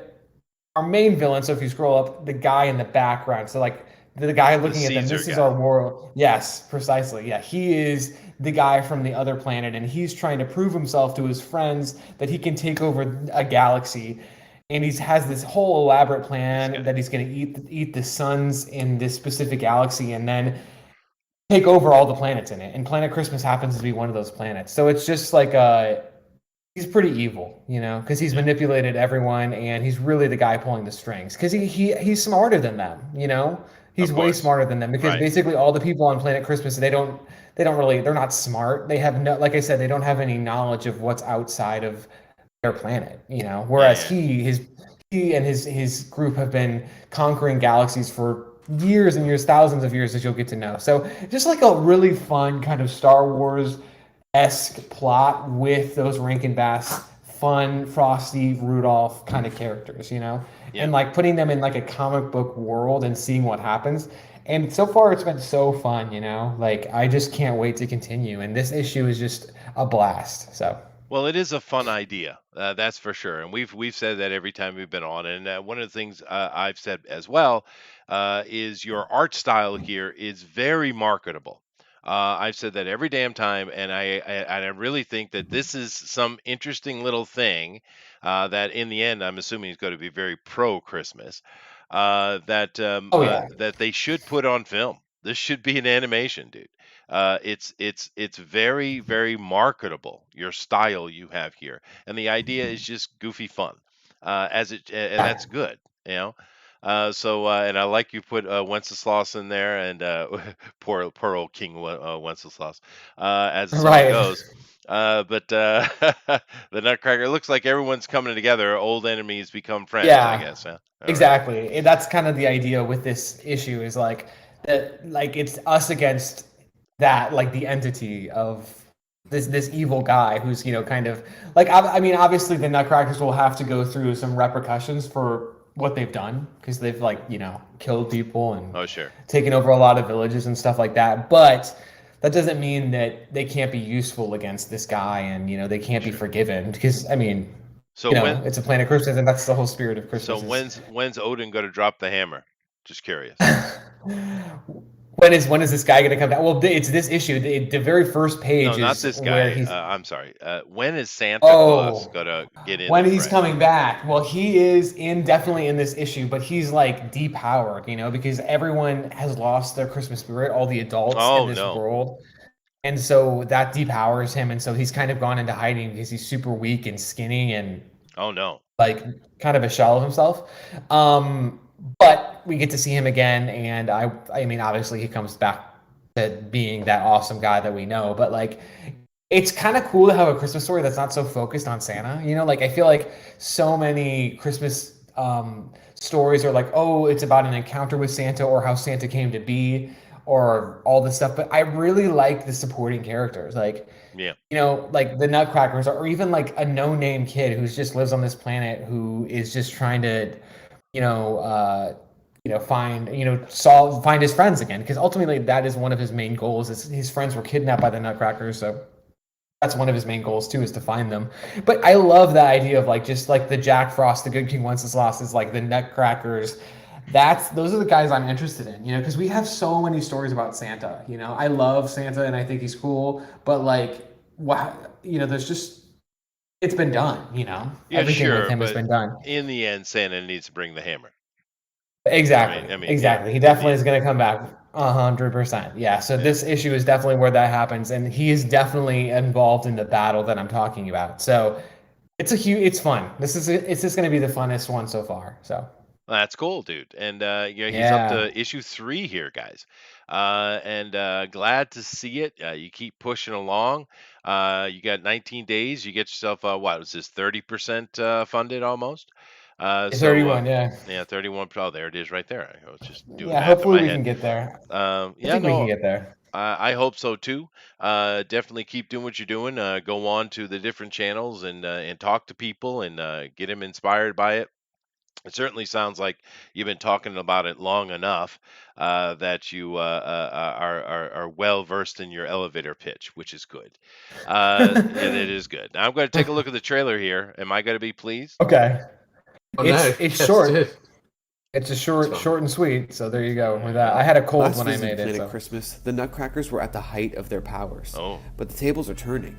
our main villain. So if you scroll up, the guy in the background, so like the guy The looking at them, Caesar this is guy. our world. Yes, precisely. Yeah, he is the guy from the other planet, and he's trying to prove himself to his friends that he can take over a galaxy. And he has this whole elaborate plan that he's going to eat the suns in this specific galaxy, and then take over all the planets in it. And Planet Christmas happens to be one of those planets. So it's just like he's pretty evil, because he's manipulated everyone, and he's really the guy pulling the strings. Because he's smarter than them, He's Of way course. smarter than them because Right. basically all the people on Planet Christmas, they're not smart. They have no, like I said, they don't have any knowledge of what's outside of their planet, Whereas Yeah. he and his group have been conquering galaxies for years and years, thousands of years, as you'll get to know. So just like a really fun kind of Star Wars-esque plot with those Rankin Bass fun Frosty Rudolph kind of characters, Yeah. and like putting them in like a comic book world and seeing what happens. And so far it's been so fun, like I just can't wait to continue. And this issue is just a blast. So Well, it is a fun idea, that's for sure, and we've said that every time we've been on. And one of the things I've said as well is your art style here is very marketable. I've said that every damn time, and I really think that this is some interesting little thing that in the end I'm assuming is going to be very pro Christmas. oh yeah. That they should put on film. This should be an animation, dude. It's very very marketable. Your style you have here, and the idea is just goofy fun, and that's good, you know. And I like you put Wenceslas in there, and poor old King Wenceslas, as the song Right. goes. But the Nutcracker looks like everyone's coming together. Old enemies become friends, I Yeah. guess. Huh? All right. Exactly. And that's kind of the idea with this issue is like that, like it's us against that, like the entity of this evil guy who's, kind of like, I mean, obviously the Nutcrackers will have to go through some repercussions for what they've done because they've like, killed people and Oh, sure. taken over a lot of villages and stuff like that. But that doesn't mean that they can't be useful against this guy and, they can't be Sure. forgiven because, I mean, So when it's a Planet Christmas, and that's the whole spirit of so Christmas. when's Odin going to drop the hammer? Just curious. When is this guy going to come down? Well, it's this issue. The very first page No, not is this where guy. he's. I'm sorry. When is Santa Claus Oh, gonna get in when the he's fray? coming back. Well, he is definitely in this issue, but he's like depowered, because everyone has lost their Christmas spirit. All the adults in Oh this no. world. And so that depowers him, and so he's kind of gone into hiding because he's super weak and skinny and Oh no. like kind of a shell of himself. But we get to see him again, and I mean, obviously he comes back to being that awesome guy that we know. But like, it's kind of cool to have a Christmas story that's not so focused on Santa. Like I feel like so many Christmas stories are like, oh, it's about an encounter with Santa or how Santa came to be or all this stuff. But I really like the supporting characters, like Yeah. like the Nutcrackers, or even like a no-name kid who just lives on this planet who is just trying to, find his friends again. Because ultimately, that is one of his main goals. Is his friends were kidnapped by the Nutcrackers, so that's one of his main goals too, is to find them. But I love the idea of like just like the Jack Frost, the Good King Wenceslas is like the Nutcrackers those are the guys I'm interested in, because we have so many stories about Santa. I love Santa and I think he's cool, but like, wow, there's just it's been done. Yeah, Everything with sure, him has but been done. in the end, Santa needs to bring the hammer. Exactly, Yeah, exactly. He in the definitely end. is going to come back 100%. Yeah. So Yeah. this issue is definitely where that happens, and he is definitely involved in the battle that I'm talking about. So it's fun. It's just going to be the funnest one so far. So That's cool, dude. And he's up yeah, to issue 3 here, guys. And glad to see it. You keep pushing along. You got 19 days. You get yourself what was this 30% funded almost? So 31. Yeah, yeah, 31. Oh, there it is, right there. I was just doing yeah. math in Hopefully my we head. can get there. I Yeah, think we can no, get there. I hope so too. Definitely keep doing what you're doing. Go on to the different channels and talk to people and get them inspired by it. It certainly sounds like you've been talking about it long enough that you are well versed in your elevator pitch, which is good. It is good. Now I'm going to take a look at the trailer here. Am I going to be pleased? Okay. Oh no, It's just short. It's a this short, one. short and sweet. So there you go There with you that. go. I had a cold Last when I visited made it. Planet So Christmas, the Nutcrackers were at the height of their powers. Oh, But the tables are turning.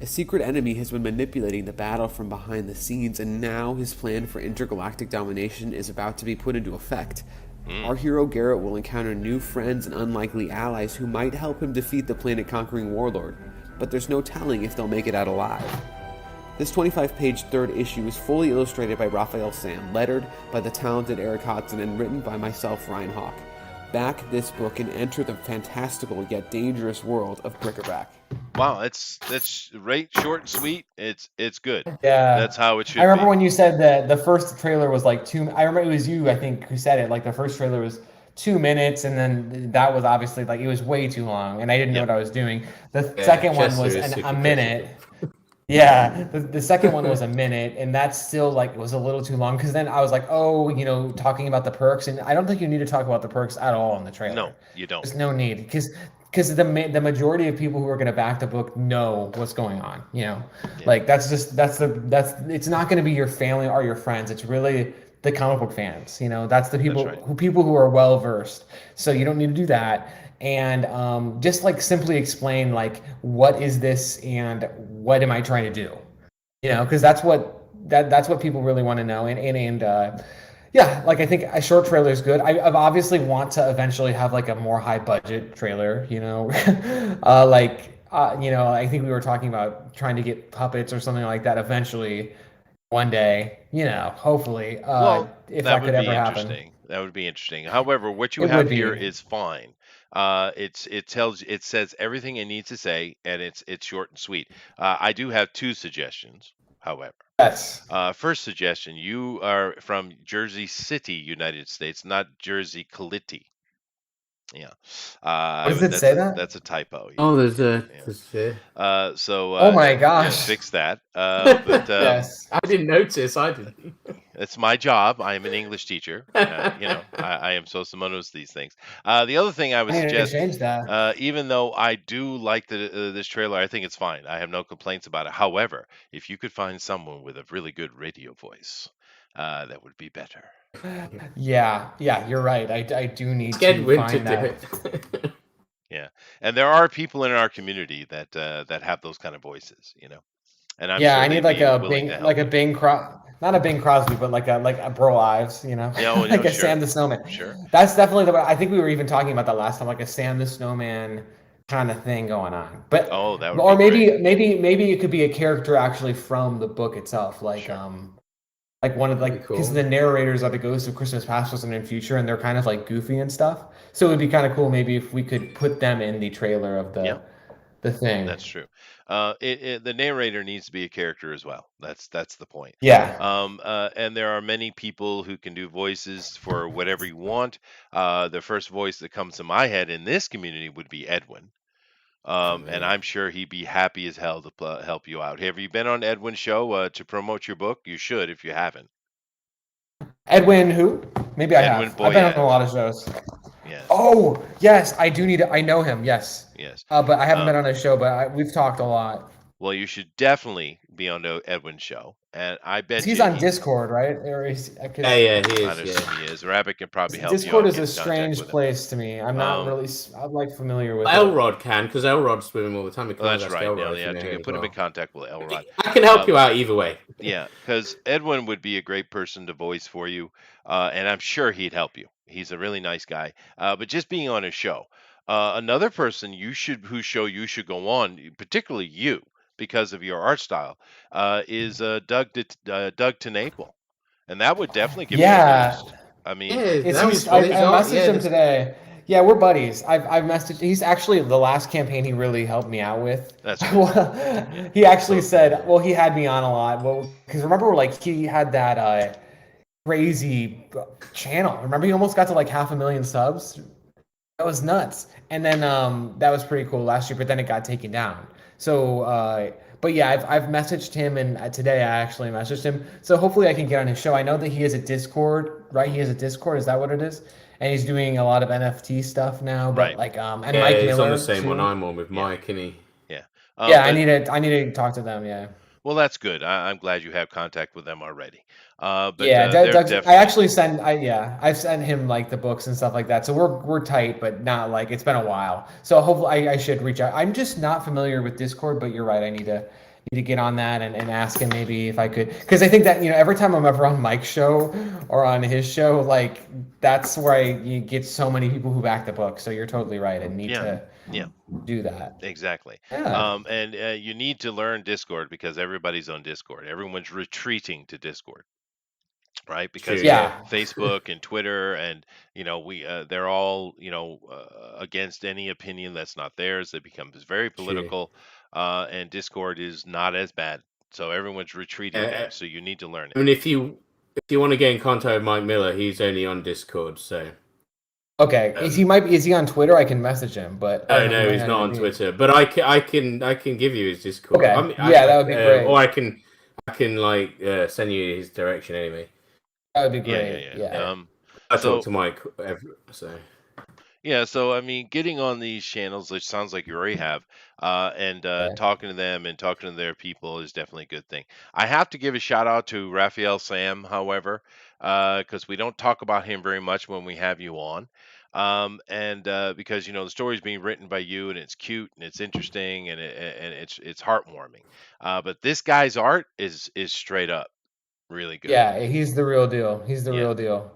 A secret enemy has been manipulating the battle from behind the scenes, and now his plan for intergalactic domination is about to be put into effect. Our hero Garrett will encounter new friends and unlikely allies who might help him defeat the planet conquering warlord, but there's no telling if they'll make it out alive. This 25-page third issue is fully illustrated by Raphael Sam, lettered by the talented Eric Hodson, and written by myself, Ryan Hawk. Back this book and enter the fantastical yet dangerous world of bric-a-brac. wow! That's right, short and sweet. It's good. yeah, That's how it I should remember be. when you said that the first trailer was like two. I remember it was you, I think, who said it. Like the first trailer was 2 minutes, and then that was obviously like it was way too long, and I didn't know Yep. what I was doing. The Yeah, second one Chester was is super a critical. minute. Yeah, the second one was a minute, and that's still like it was a little too long because then I was like, oh, talking about the perks, and I don't think you need to talk about the perks at all in the trailer. No, you don't. There's no need because the majority of people who are going to back the book know what's going on. Yeah, Like that's it's not going to be your family or your friends. It's really the comic book fans. That's the that's right. people who are well versed. So you don't need to do that. And just like simply explain like what is this and what am I trying to do? Because that's what people really want to know. And yeah, like I think a short trailer is good. I've obviously want to eventually have like a more high budget trailer. I think we were talking about trying to get puppets or something like that eventually one day. Hopefully, Well, if that that could would ever be happen, interesting. That would be interesting. However, what you it have would here be. is fine. It says everything it needs to say, and it's short and sweet. I do have two suggestions, however. Yes. First suggestion: you are from Jersey City, United States, not Jersey Colity. Yeah, What does it say that's that? a typo. Oh, Yeah, there's so Oh my yeah, gosh. fix that. But Yes. I didn't notice. I didn't. it's my job. I am an English teacher. I am so someone knows these things. The other thing I would I need to suggest, change that. even though I do like this trailer, I think it's fine. I have no complaints about it. However, if you could find someone with a really good radio voice, that would be better. Yeah, you're right. I do need Get to Win to find do that. it. Yeah, and there are people in our community that have those kind of voices, and I'm Yeah, sure I need they'd like be a willing Bing, to help like a you. Bing Cros, not a Bing Crosby, but like a Bro Ives, Yeah, oh, like a sure, Sam the Snowman. sure. That's definitely the way. I think we were even talking about that last time, like a Sam the Snowman kind of thing going on. But Oh, that would or be great. maybe it could be a character actually from the book itself, Sure. like one of That'd like be because cool. the narrators are the ghosts of Christmas past, present, and future, and they're kind of like goofy and stuff. So it would be kind of cool maybe if we could put them in the trailer of Yeah. the thing. That's true. The narrator needs to be a character as well. That's the point. Yeah. And there are many people who can do voices for whatever you want. The first voice that comes to my head in this community would be Edwin. And I'm sure he'd be happy as hell to help you out. Have you been on Edwin's show to promote your book? You should if you haven't. Edwin, who? Maybe I Edwin have. I've been on a Boyette. lot of shows. Yes. Oh, yes, I do need to. I know him, yes. Yes. But I haven't Um, been on a show, but we've talked a lot. well, you should definitely be on Edwin's show. and I bet He's you on Discord, right? Or is Yeah, yeah, he I'd is. assume Yeah. he is. Rabbit can probably help you Discord out, is get a in contact strange with him. place to me. I'm not really I'm like familiar with it. Elrod can, because Elrod's with him all the time. You can Well, always that's ask right. Elrod Now if you you have know to him as put him in well. contact with Elrod. I can help you out either way. Yeah, because Edwin would be a great person to voice for you, and I'm sure he'd help you. He's a really nice guy. But just being on his show, another person whose show you should go on, particularly you, because of your art style, is Doug TenNapel, and that would definitely give you a Yeah. boost. I mean, Yeah, Is that was he's fun. I His art, messaged yeah, him today. Yeah, we're buddies. I've messaged. He's actually the last campaign he really helped me out with. that's good. Well, he actually said, well, he had me on a lot. Well, because remember, like he had that crazy channel. Remember, he almost got to like 500,000 subs. That was nuts. And then that was pretty cool last year, but then it got taken down. So, but yeah, I've messaged him, and today I actually messaged him. So hopefully I can get on his show. I know that he has a Discord, right? He has a Discord. Is that what it is? And he's doing a lot of NFT stuff now. But Right. like and yeah, Mike he's Miller on the same one too. I'm on with Mike, and he. Yeah. Yeah, But I need to talk to them. Yeah. well, that's good. I'm glad you have contact with them already. But Yeah, they're Doug's, I definitely actually send I yeah, I've sent him like the books and stuff like that. So we're tight, but not like it's been a while. So hopefully I should reach out. I'm just not familiar with Discord, but you're right. I need to get on that and ask him maybe if I could, because I think that every time I'm ever on Mike's show or on his show, like that's where you get so many people who back the book. So you're totally right and need to yeah. do that. Exactly. Yeah. And you need to learn Discord because everybody's on Discord. Everyone's retreating to Discord, right? Because True, Yeah. Facebook and Twitter and we they're all against any opinion that's not theirs. It becomes very true. political, and Discord is not as bad. So everyone's retreating there. So you need to learn I it. mean, if you want to get in contact with Mike Miller, he's only on Discord, so. Okay. Is he on Twitter? I can message him, but Oh no, he's not on Twitter. But I can give you his Discord. Okay. I mean, Yeah, that would be great. Or I can like send you his direction anyway. That would be great. Yeah. I So- talk to Mike, so. Yeah, so I mean, getting on these channels, which sounds like you already have, and talking to them and talking to their people is definitely a good thing. I have to give a shout out to Raphael Sam, however, because we don't talk about him very much when we have you on, and because the story's being written by you and it's cute and it's interesting and it's heartwarming. But this guy's art is straight up really good. Yeah, he's the real deal. He's the Yeah. real deal.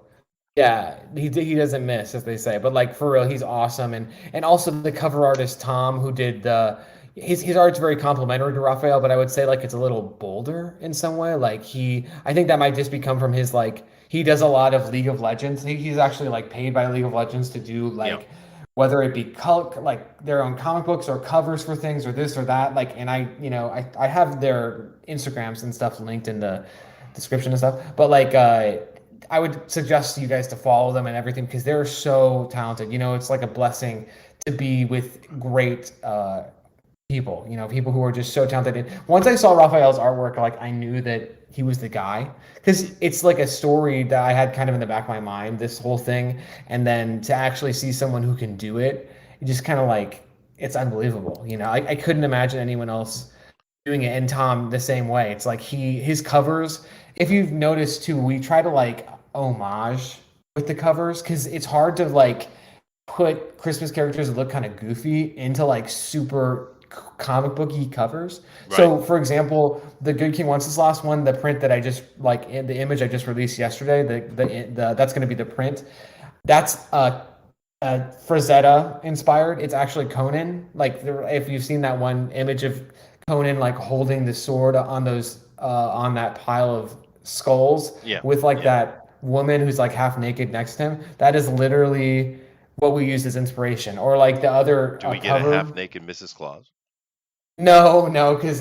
Yeah, he doesn't miss, as they say. But like for real, he's awesome. And also the cover artist Tom, who did his art's very complimentary to Raphael, but I would say like it's a little bolder in some way. Like I think that might just become from his like he does a lot of League of Legends. He's actually like paid by League of Legends to do like whether it be like their own comic books or covers for things or this or that. Like, and I have their Instagrams and stuff linked in the description and stuff. But like I would suggest you guys to follow them and everything because they're so talented. It's like a blessing to be with great people. People who are just so talented. And once I saw Raphael's artwork, like I knew that he was the guy because it's like a story that I had kind of in the back of my mind, this whole thing, and then to actually see someone who can do it, it just kind of like it's unbelievable. I couldn't imagine anyone else doing it. And Tom the same way. It's like his covers. If you've noticed too, we try to like homage with the covers because it's hard to like put Christmas characters that look kind of goofy into like super comic booky covers. Right. So for example, the Good King Wenceslas one, the print that I just like in the image I just released yesterday, the that's going to be the print. That's Frazetta inspired. It's actually Conan. Like if you've seen that one image of Conan like holding the sword on those on that pile of skulls with like that woman who's like half naked next to him. That is literally what we used as inspiration. Or like the other Do we get cover. a half naked Mrs. Claus? No, because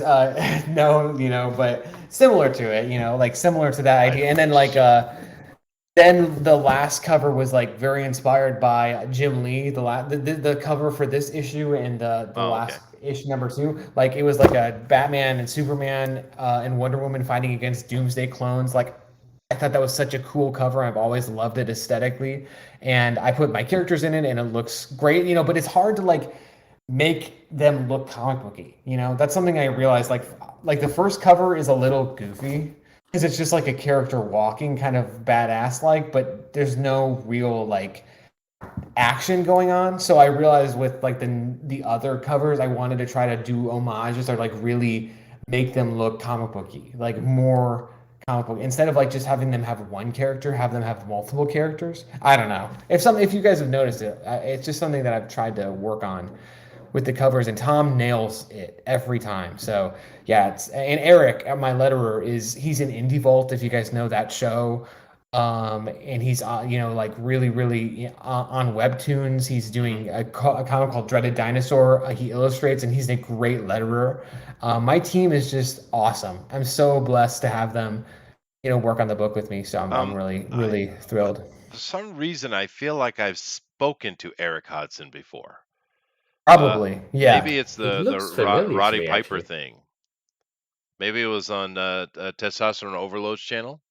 no, but similar to it, like similar to that idea. And then like then the last cover was like very inspired by Jim Lee. The cover for this issue and the last issue number 2, like it was like a Batman and Superman and Wonder Woman fighting against Doomsday clones. Like I thought that was such a cool cover. I've always loved it aesthetically, and I put my characters in it, and it looks great. But it's hard to like make them look comic booky. That's something I realized. Like the first cover is a little goofy. it's just like a character walking kind of badass like, but there's no real like action going on. So I realized with like the other covers, I wanted to try to do homages or like really make them look comic booky, like more comic book instead of like just having them have one character, have them have multiple characters. I don't know if you guys have noticed it. It's just something that I've tried to work on with the covers, and Tom nails it every time. So yeah, and Eric, my letterer, he's in Indie Vault, if you guys know that show. And he's like really on webtoons. He's doing a comic called Dreaded Dinosaur. He illustrates, and he's a great letterer. My team is just awesome. I'm so blessed to have them, work on the book with me. So I'm really thrilled. For some reason, I feel like I've spoken to Eric Hodson before. Probably, yeah. Maybe it's It the looks familiar to Roddy me, Piper actually. thing. Maybe it was on Testosterone Overload's channel.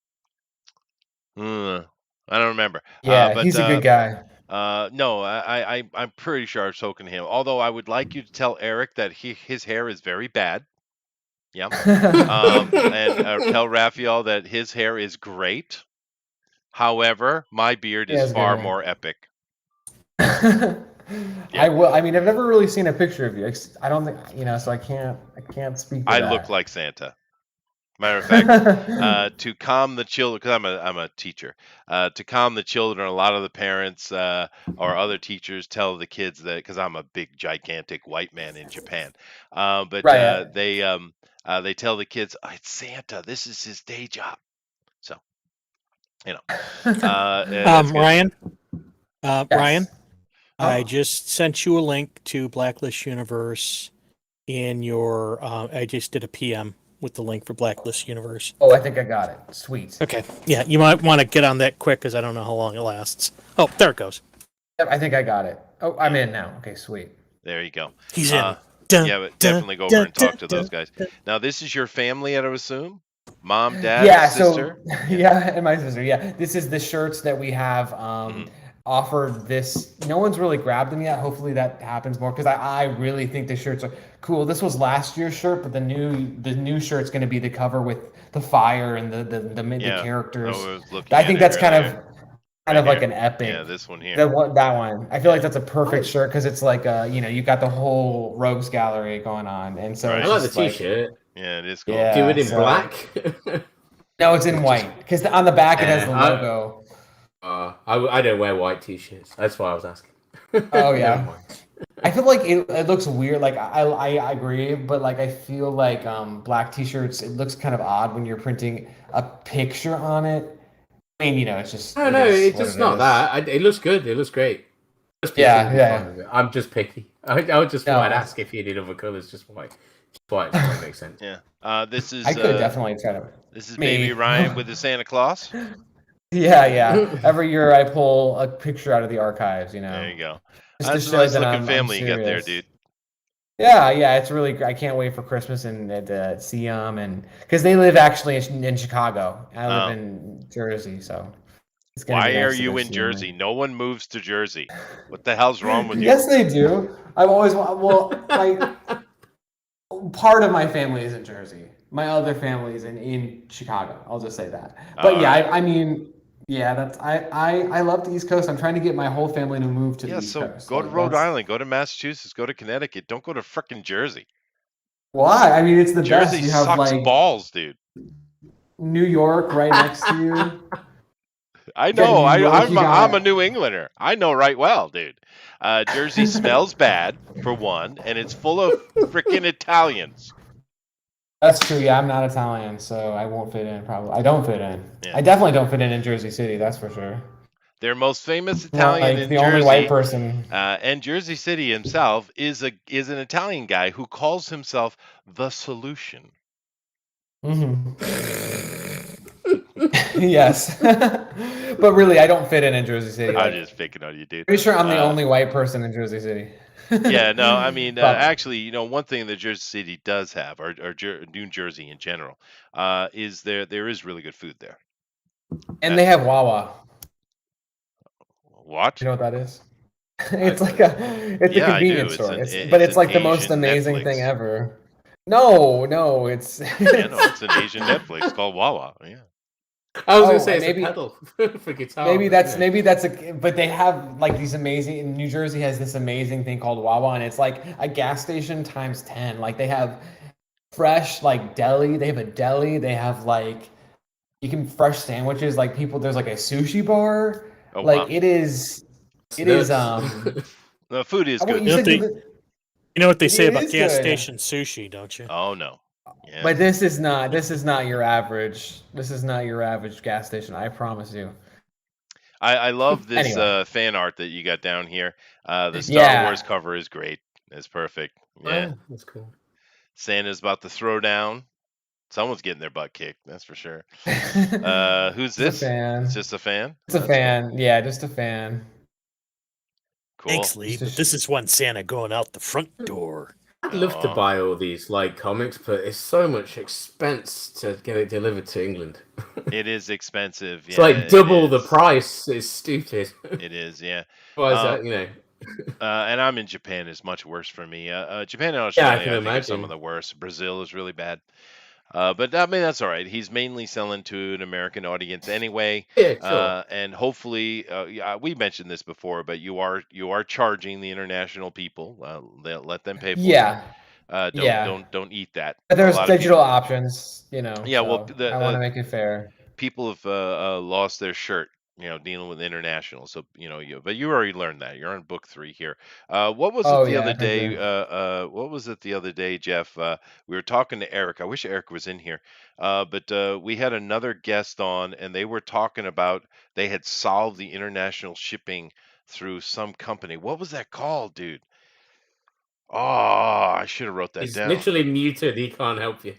I don't remember. Yeah, But he's a good guy. no, I'm pretty sure I've spoken to him. Although I would like you to tell Eric that his hair is very bad. Yeah. And tell Raphael that his hair is great. However, my beard He is has good far hair. more epic. I will. I mean, I've never really seen a picture of you. I don't think so. I can't speak to I that. look like Santa. Matter of fact, to calm the children, because I'm a teacher. To calm the children, a lot of the parents or other teachers tell the kids that, because I'm a big gigantic white man in Japan. But Right. they tell the kids, oh, it's Santa. This is his day job. So, that's good. Ryan, Yes. Ryan, I Oh. just sent you a link to Blacklist Universe in your. I just did a PM with the link for Blacklist Universe. Oh, I think I got it. Sweet. Okay, yeah, you might want to get on that quick because I don't know how long it lasts. Oh, there it goes. Yep, I think I got it. Oh, I'm in now. Okay, sweet. There you go. He's in. Yeah, but definitely go over and talk to those guys. Now, this is your family, I would assume? Mom, dad, Yeah. sister? So yeah, and my sister. Yeah, this is the shirts that we have offered. This no one's really grabbed them yet. Hopefully that happens more because I really think the shirts are cool. This was last year's shirt, but the new shirt's going to be the cover with the fire and the characters. I think that's kind of like an epic. Yeah, this one here. That one. I feel like that's a perfect shirt because it's like you got the whole rogues gallery going on, and so Right. it's I like the just like, t-shirt. Yeah, it is cool. Yeah. Do it in so- black. no, it's in white because on the back it has the Yeah, logo. I don't wear white t-shirts. That's why I was asking. Oh, yeah. Never mind. I feel like it looks weird. Like I agree, but like I feel like black t-shirts, it looks kind of odd when you're printing a picture on it. I mean, it's just No, is it's what just it not is. that. It looks good. It looks great. Just Yeah, picky, yeah. fine with it. I'm just picky. I would just No. I'd ask if you did other colors. Just white. Just white doesn't make sense. Yeah. This is I could definitely try to. this is me. baby Ryan with the Santa Claus. Yeah. Every year I pull a picture out of the archives. There you go. just to That's a show nice that looking I'm family you got there, serious. dude. Yeah, it's really. I can't wait for Christmas and to see them, and because they live actually in Chicago, I live Oh. in Jersey, so. It's gonna Why be nice are to you go in see Jersey? them. No one moves to Jersey. What the hell's wrong with you? Yes, they do. I've always part of my family is in Jersey. My other family is in Chicago. I'll just say that. But yeah, Alright. I mean, yeah, that's I love the East Coast. I'm trying to get my whole family to move to the Yeah, East so Coast. go to Like, Rhode that's- Island, go to Massachusetts, go to Connecticut. Don't go to frickin' Jersey. Why? I mean, it's the Jersey best. You have sucks like balls, dude. New York right next to you. I got know. New York, I'm you I'm a got- New Englander. I know right well, dude. Jersey smells bad for one, and it's full of frickin' Italians. That's true. Yeah, I'm not Italian, so I won't fit in. Probably, I don't fit in. Yeah. I definitely don't fit in Jersey City. That's for sure. Their most famous Not Italian like in the Jersey, only white person. and Jersey City himself is an Italian guy who calls himself the Solution. Hmm Yes, but really, I don't fit in Jersey City. I'm Like, just picking on you, dude. pretty sure I'm the only white person in Jersey City. Yeah, no, I mean, But- actually, one thing that Jersey City does have, or New Jersey in general, is there is really good food there. And they have Wawa. What? You know what that is? It's like a Yeah, I do. convenience It's store. an- But it's an like the most Asian amazing Netflix. thing ever. No, it's Yeah, no, it's an Asian Netflix called Wawa. Yeah. I was gonna Oh, say it's maybe a pedal for guitar. maybe But, that's maybe that's a but they have like these amazing in New Jersey has this amazing thing called Wawa, and it's like a gas station times 10. Like they have fresh like deli, they have a deli, they have like you can fresh sandwiches, like people there's like a sushi bar. Oh Like wow. it's it is nuts. The food is well, good you You know though. what said they, you know what they it say about is gas good. station sushi, don't you? Oh no. Yeah. But this is not your average gas station, I promise you. I love this Anyway. fan art that you got down here. The Star Wars Yeah. cover is great. It's perfect. Oh, Yeah. yeah, that's cool. Santa's about to throw down. Someone's getting their butt kicked, that's for sure. Who's Just a this? It's fan. just a fan? It's a That's cool. fan. Yeah, just a fan. Cool. Thanks, Lee, Just a but this is one Santa going out the front door. I'd love to Oh. buy all these like comics, but it's so much expense to get it delivered to England. It is expensive. It's Yeah, like it double the is. price. It's stupid. It is, yeah. Why is Um, that? You know. and I'm in Japan. It's much worse for me. Japan and Yeah, I Australia, can I think, are some of imagine. the worst. Brazil is really bad. But I mean, that's all right. He's mainly selling to an American audience anyway. Yeah, sure. And hopefully, yeah, we mentioned this before, but you are charging the international people. Let them pay for it. Yeah. Don't Yeah. don't don't eat that. But A there's lot of digital people. options, Yeah, well, so I want to make it fair. people have lost their shirt, dealing with international. So but you already learned that. You're on book 3 here. What was it Oh the yeah, other I think day? so. What was it the other day, Jeff? We were talking to Eric. I wish Eric was in here. But we had another guest on, and they were talking about they had solved the international shipping through some company. What was that called, dude? Oh, I should have wrote that He's down. literally muted. He can't help you.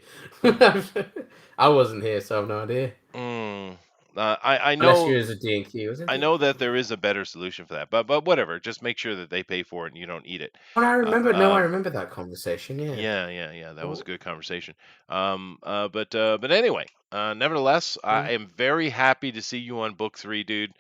I wasn't here, so I have no idea. Mm, I Unless know. you was a D&Q, was it I know that there is a better solution for that, but whatever. Just make sure that they pay for it and you don't eat it. Oh, I Uh, remember. No, I um, remember that conversation. Yeah. yeah. That was a Oh, good conversation. But anyway, nevertheless, yeah. I am very happy to see you on book 3, dude.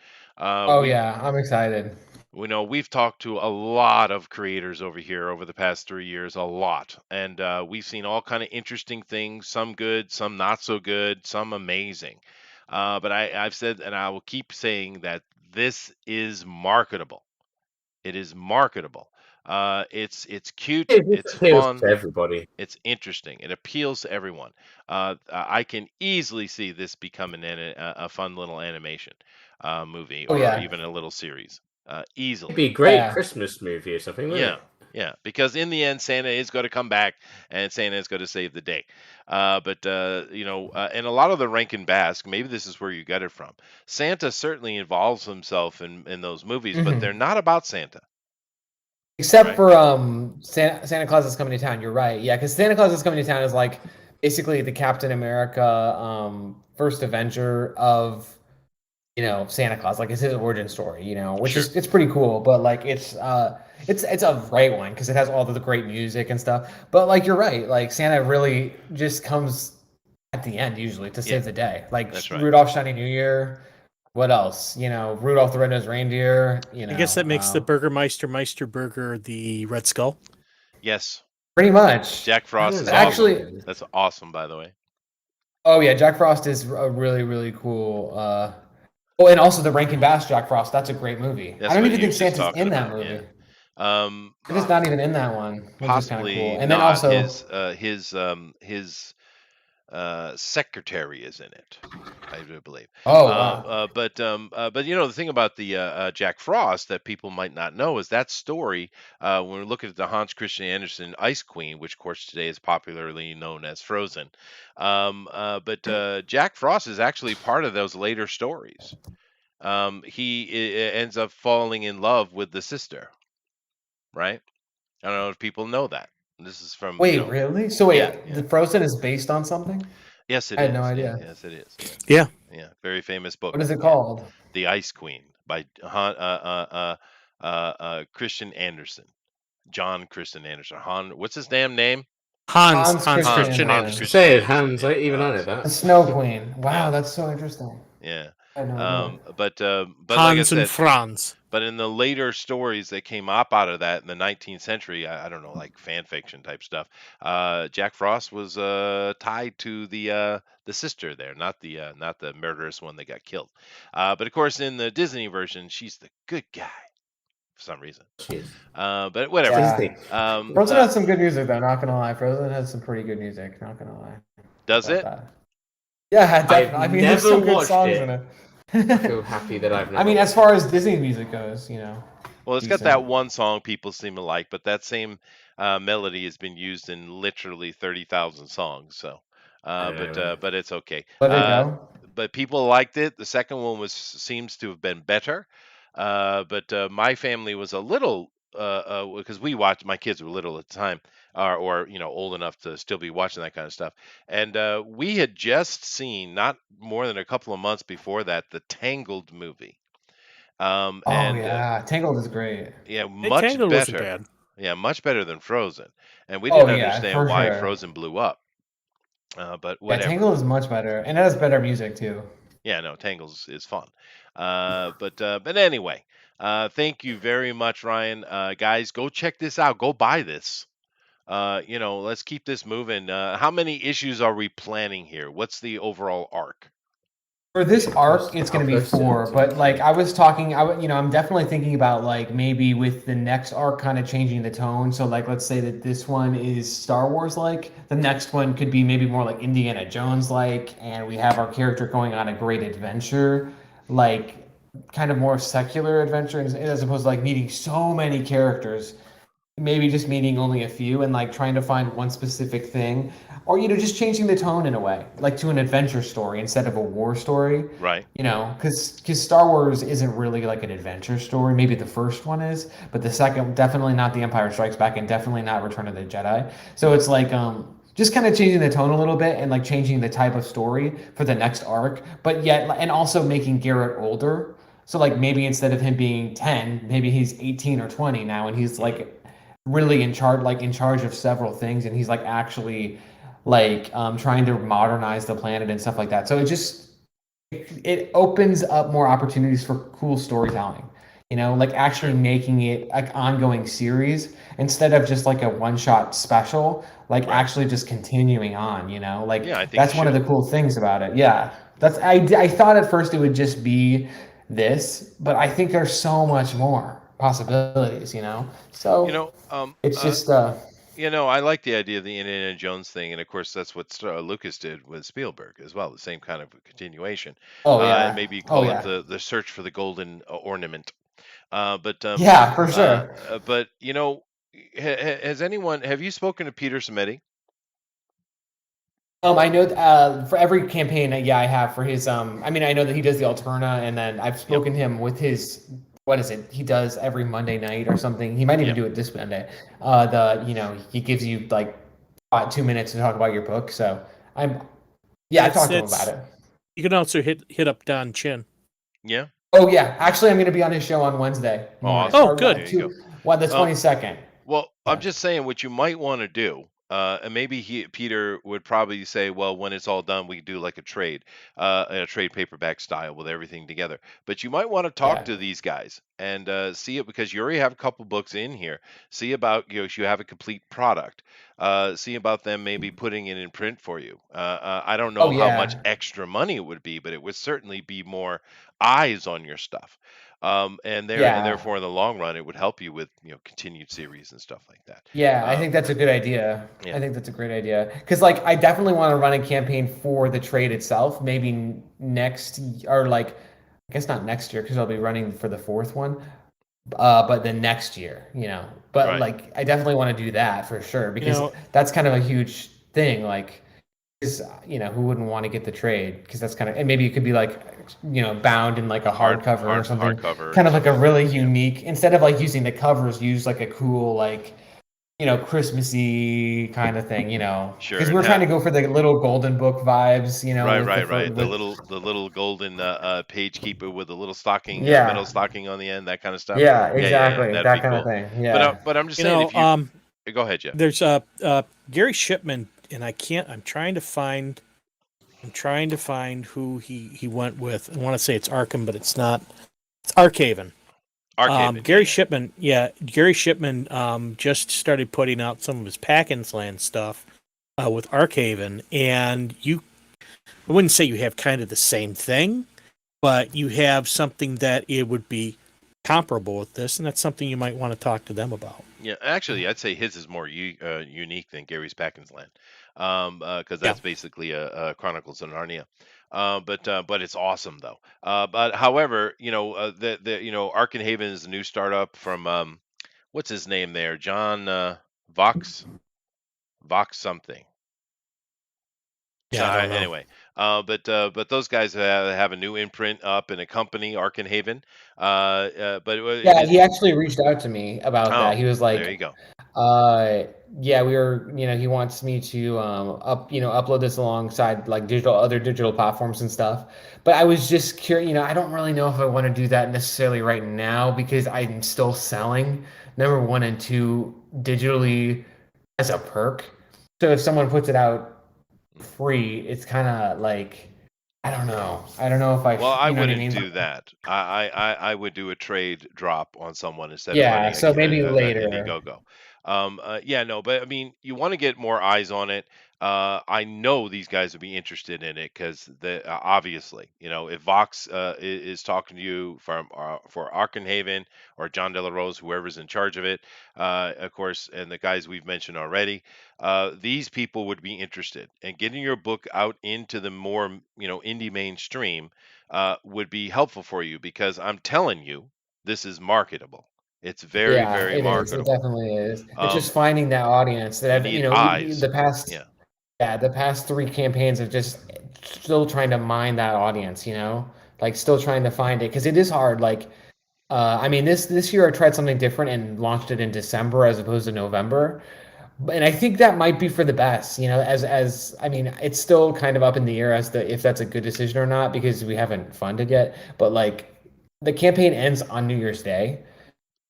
Oh We've yeah, I'm excited. we've talked to a lot of creators over here over the past 3 years, a lot, and we've seen all kind of interesting things. Some good, some not so good, some amazing. But I've said, and I will keep saying that this is marketable. It is marketable. It's cute. It It's just appeals fun. to everybody. It's interesting. It appeals to everyone. I can easily see this becoming a fun little animation movie Oh or yeah. even a little series. It'd Easily. be a great Yeah. Christmas movie or something, wouldn't Yeah. it? Yeah. Because in the end, Santa is going to come back and Santa is going to save the day. And a lot of the Rankin Bass, maybe this is where you got it from. Santa certainly involves himself in those movies, but they're hmm not about Santa, Except right? for Santa Claus is coming to town. You're right. Yeah, because Santa Claus is coming to town is like basically the Captain America first Avenger of Santa Claus. Like it's his origin story. Which Sure. is it's pretty cool. But like it's a great one because it has all of the great music and stuff. But like you're right. Like Santa really just comes at the end usually to Yeah, save the day. Like that's right. Rudolph Shiny New Year. What else? Rudolph the Red-Nosed Reindeer. I guess that makes the Burgermeister Meister Burger the Red Skull. Yes. Pretty much. Jack I Frost don't is know. awesome. Actually, That's awesome, by the way. oh yeah, Jack Frost is a really really cool. Oh, and also the Rankin Bass Jack Frost. That's a great movie. I That's don't what even he think was just Santa's talking in that about. Yeah. movie. Um, Santa's not even in that one, which is kind of cool. Possibly And then not. also, His secretary is in it, I do believe. oh wow, But the thing about the Jack Frost that people might not know is that story. When we're looking at the Hans Christian Andersen Ice Queen, which of course today is popularly known as Frozen, but Jack Frost is actually part of those later stories. He ends up falling in love with the sister, right? I don't know if people know that. This is from, wait, really? So yeah, wait, yeah. the Frozen is based on something? Yes, it I had no is. Yeah, idea. yes, it is. Yeah, Yeah. yeah. Very famous book. What is it Yeah, called? The Ice Queen by Christian Andersen, John Christian Andersen. What's his damn name? Hans Hans Hans Christian Hans Christian Hans Andersen, Christian Say it, Andersen. Hans. Yeah, Even I know Hans. the that. Snow Queen. Yeah, Wow, that's so interesting. yeah. I know idea. But like I Hans and said, Franz. but in the later stories that came up out of that in the 19th century, I don't know, like fan fiction type stuff, Jack Frost was tied to the sister there, not the murderous one that got killed. But of course, in the Disney version, she's the good guy for some reason. Cheers. But whatever. Disney. Frozen has some good music though. Not gonna lie, Frozen has some pretty good music. Not gonna lie Does about it? that. Yeah, definitely. I mean, there's never some good watched songs it. in it. I feel happy that I've never. I mean, as far as Disney music goes, you know. Well, it's got decent. that one song people seem to like, but that same melody has been used in literally 30,000 songs. So, but it's okay. Let it go. But people liked it. The second one seems to have been better. But my family was a little because we watched. My kids were little at the time, or old enough to still be watching that kind of stuff. And we had just seen, not more than a couple of months before that, the Tangled movie. Oh And yeah, Tangled is great. yeah, Hey, much Tangled wasn't better. bad. Yeah, much better than Frozen. And we Oh didn't yeah, understand for why sure. Frozen blew up. But Yeah, whatever. Tangled is much better, and it has better music too. Yeah, no, Tangles is fun. But anyway, thank you very much, Ryan. Guys, go check this out. Go buy this. Let's keep this moving. How many issues are we planning here? What's the overall arc? For this arc, it's going to be I'll post it 4, to but the like feed. I was talking, I'm definitely thinking about like maybe with the next arc kind of changing the tone. So like, let's say that this one is Star Wars like, the next one could be maybe more like Indiana Jones like, and we have our character going on a great adventure, like kind of more secular adventure as opposed to like meeting so many characters, maybe just meeting only a few and like trying to find one specific thing, or just changing the tone in a way, like to an adventure story instead of a war story. Right. Because Star Wars isn't really like an adventure story. Maybe the first one is, but the second definitely not The Empire Strikes Back, and definitely not Return of the Jedi. So it's like just kind of changing the tone a little bit and like changing the type of story for the next arc, but yet and also making Garrett older. So like maybe instead of him being 10, maybe he's 18 or 20 now, and he's like really in charge of several things, and he's like actually like trying to modernize the planet and stuff like that. So it opens up more opportunities for cool storytelling, like actually making it like ongoing series instead of just like a one-shot special, like Right. actually just continuing on, like Yeah, I think that's it one of the should. cool things about it. Yeah, I thought at first it would just be this, but I think there's so much more possibilities, so it's just I like the idea of the Indiana Jones thing, and of course that's what Lucas did with Spielberg as well, the same kind of continuation. oh And yeah, maybe oh call it yeah, the search for the golden ornament. But yeah, for sure. but has anyone have you spoken to Peter Samedi? I know for every campaign, yeah, I have for his. I mean, I know that he does the Alterna, and then I've Yep. spoken to him with his. What is it? He does every Monday night or something. He might even Yep. do it this Monday. He gives you like 2 minutes to talk about your book. So I talked to him about it. You can also hit up Don Chin. Yeah. Oh yeah, actually, I'm going to be on his show on Wednesday. morning. Awesome. Oh, good. There you go. The 22nd. Well, I'm just saying what you might want to do, and maybe Peter would probably say, well, when it's all done, we do like a trade paperback style with everything together. But you might want to talk Yeah. to these guys and see it, because you already have a couple books in here. See about you have a complete product. See about them maybe putting it in print for you. I don't know Oh how much yeah. extra money it would be, but it would certainly be more eyes on your stuff. And Yeah. therefore in the long run, it would help you with continued series and stuff like that. Yeah, I think that's a good idea. Yeah. I think that's a great idea because, like, I definitely want to run a campaign for the trade itself. Maybe next, or like, I guess not next year because I'll be running for the fourth one. But the next year, But Right. like, I definitely want to do that for sure because know- that's kind of a huge thing. Like, is who wouldn't want to get the trade? Because that's kind of, and maybe it could be like, bound in like a hardcover or something. Hardcover, Kind of like a really yeah. unique. Instead of like using the covers, use like a cool like, Christmassy kind of thing. Sure, Because we're and trying to go for the little golden book vibes. Right. The with- little golden page keeper with a little stocking, Yeah. metal stocking on the end, that kind of stuff. Yeah, exactly. that'd That be kind of cool. thing. Yeah. But I'm just saying, if you go ahead, Jeff. There's Gary Shipman, and I'm trying to find I'm trying to find who he went with. I want to say it's Arkham, but it's not. It's Arkhaven. Arcade. Gary Shipman just started putting out some of his Packins Land stuff with Arkhaven, and I wouldn't say you have kind of the same thing, but you have something that it would be comparable with this, and that's something you might want to talk to them about. Yeah, actually, I'd say his is more unique than Gary's Packins Land, because Yeah. that's basically a Chronicles of Narnia. But it's awesome though. But however, the Arkenhaven is a new startup from what's his name there, John Vox something. So Yeah, I don't know. anyway, but those guys have a new imprint up in a company, Arkenhaven. But it Yeah, is. he actually reached out to me about that. Oh, He was there you like, go. yeah, we were, he wants me to upload this alongside like other digital platforms and stuff. But I was just curious, I don't really know if I want to do that necessarily right now because I'm still selling number one and two digitally as a perk. So if someone puts it out free, it's kind of like, I don't know. I don't know if Well, I you know what I wouldn't mean? do that. I would do a trade drop on someone instead of Yeah, letting so maybe an later. Indiegogo. Yeah, no, but I mean, you want to get more eyes on it. I know these guys would be interested in it because obviously, if Vox is talking to you for Arkenhaven or John De La Rose, whoever's in charge of it, of course, and the guys we've mentioned already, these people would be interested. And getting your book out into the more, indie mainstream would be helpful for you because I'm telling you, this is marketable. It's very, Yeah, very it is. It marketable. definitely is. It's Um, just finding that audience that you I've, need eyes. the past, Yeah, yeah, the past three campaigns of just still trying to mine that audience, like still trying to find it because it is hard. Like, I mean, this year I tried something different and launched it in December as opposed to November, and I think that might be for the best. As I mean, it's still kind of up in the air as to if that's a good decision or not because we haven't funded yet. But like, the campaign ends on New Year's Day.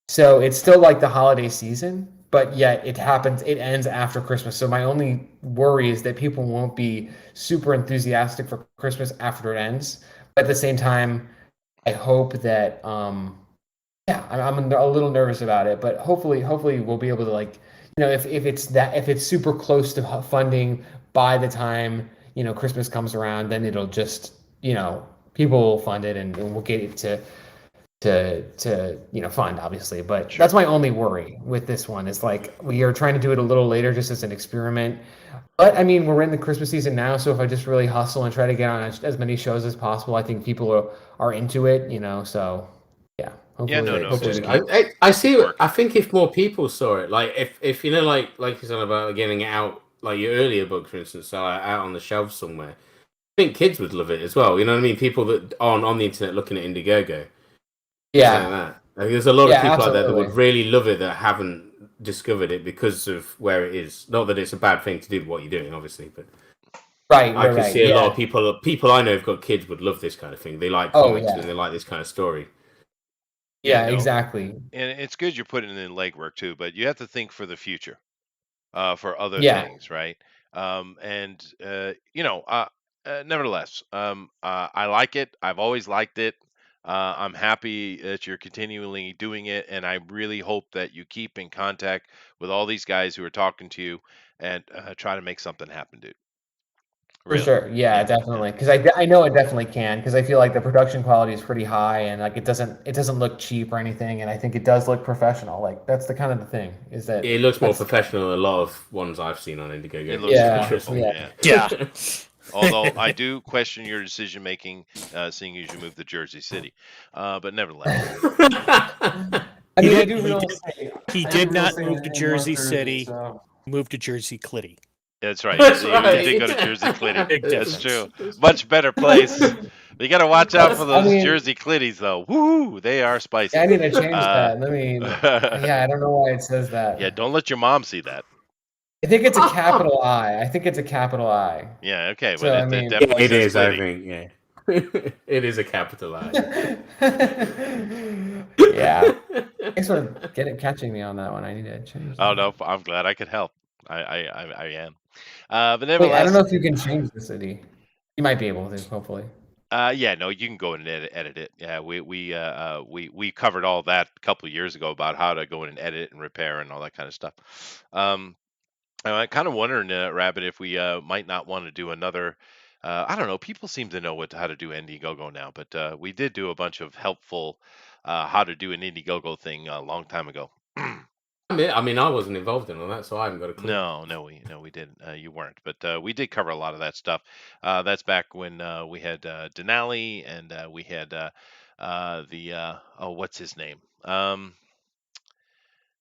So it's still like the holiday season, but yet it ends after Christmas. So my only worry is that people won't be super enthusiastic for Christmas after it ends. But at the same time, I hope that yeah, I'm a little nervous about it, but hopefully we'll be able to like, if it's super close to funding by the time, Christmas comes around, then it'll just, people will fund it and we'll get it to fund obviously, but sure. that's my only worry with this one is like we are trying to do it a little later just as an experiment, but I mean we're in the Christmas season now, so if I just really hustle and try to get on as many shows as possible, I think people are into it, so yeah, Yeah, hopefully no, just hopefully keep I see. working. I think if more people saw it, like if like you're talking about getting it out, like your earlier book, for instance, so out on the shelf somewhere. I think kids would love it as well. You know what I mean? People that aren't on the internet looking at Indiegogo, things like yeah, that. Like, there's a lot of yeah, people out there that absolutely, would really love it that haven't discovered it because of where it is. Not that it's a bad thing to do what you're doing, obviously, but I can right, see a lot yeah, of people I know have got kids would love this kind of thing. They like oh comics and yeah, they like this kind of story. Yeah, yeah, no, exactly, and it's good you're putting in legwork too, but you have to think for the future, for other yeah, things, right? And nevertheless, I like it. I've always liked it. I'm happy that you're continually doing it, and I really hope that you keep in contact with all these guys who are talking to you and try to make something happen, dude. for Really. sure, yeah, Yeah, yeah. definitely, because I know it definitely can, because I feel like the production quality is pretty high and like it doesn't look cheap or anything, and I think it does look professional. Like that's the kind of the thing is that It looks more that's professional than a lot of ones I've seen on It Indiegogo. looks Trust wonderful. me. Yeah. Yeah. Although I do question your decision making, seeing as you moved to Jersey City, but nevertheless, I He mean, I did. do He real did. estate. He I do did real not estate move to in North Jersey Jersey, City. so Moved to Jersey Clitty. that's right. That's You did right. go to Jersey Clitty. Big That's difference. true. Much better place. You got to watch out for I those mean, Jersey Clitties, though. Woo, they are yeah, I spicy. need to change Uh, that. I mean, yeah, I don't know why it says yeah, that. don't let your mom see that. I think it's a capital I. I think it's a capital I. Yeah, okay, but So I it mean, Yeah, definitely it says is. I Clitty. think. Yeah, it is a capital I. yeah. Thanks for catching me on that one. I need to change Oh that. no, I'm glad I could help. I am. But Wait, I don't nevertheless, know if you can change the city. You might be able to, hopefully. Yeah, no, you can go in and edit it. Yeah, we covered all that a couple of years ago about how to go in and edit and repair and all that kind of stuff. I'm kind of wondering, Rabbit, if we might not want to do another. I don't know. People seem to know how to do Indiegogo now, but we did do a bunch of helpful how to do an Indiegogo thing a long time ago. I mean, I wasn't involved in all that, so I haven't got a clue. No, we didn't. You weren't, but we did cover a lot of that stuff. That's back when we had Denali and we had the what's his name?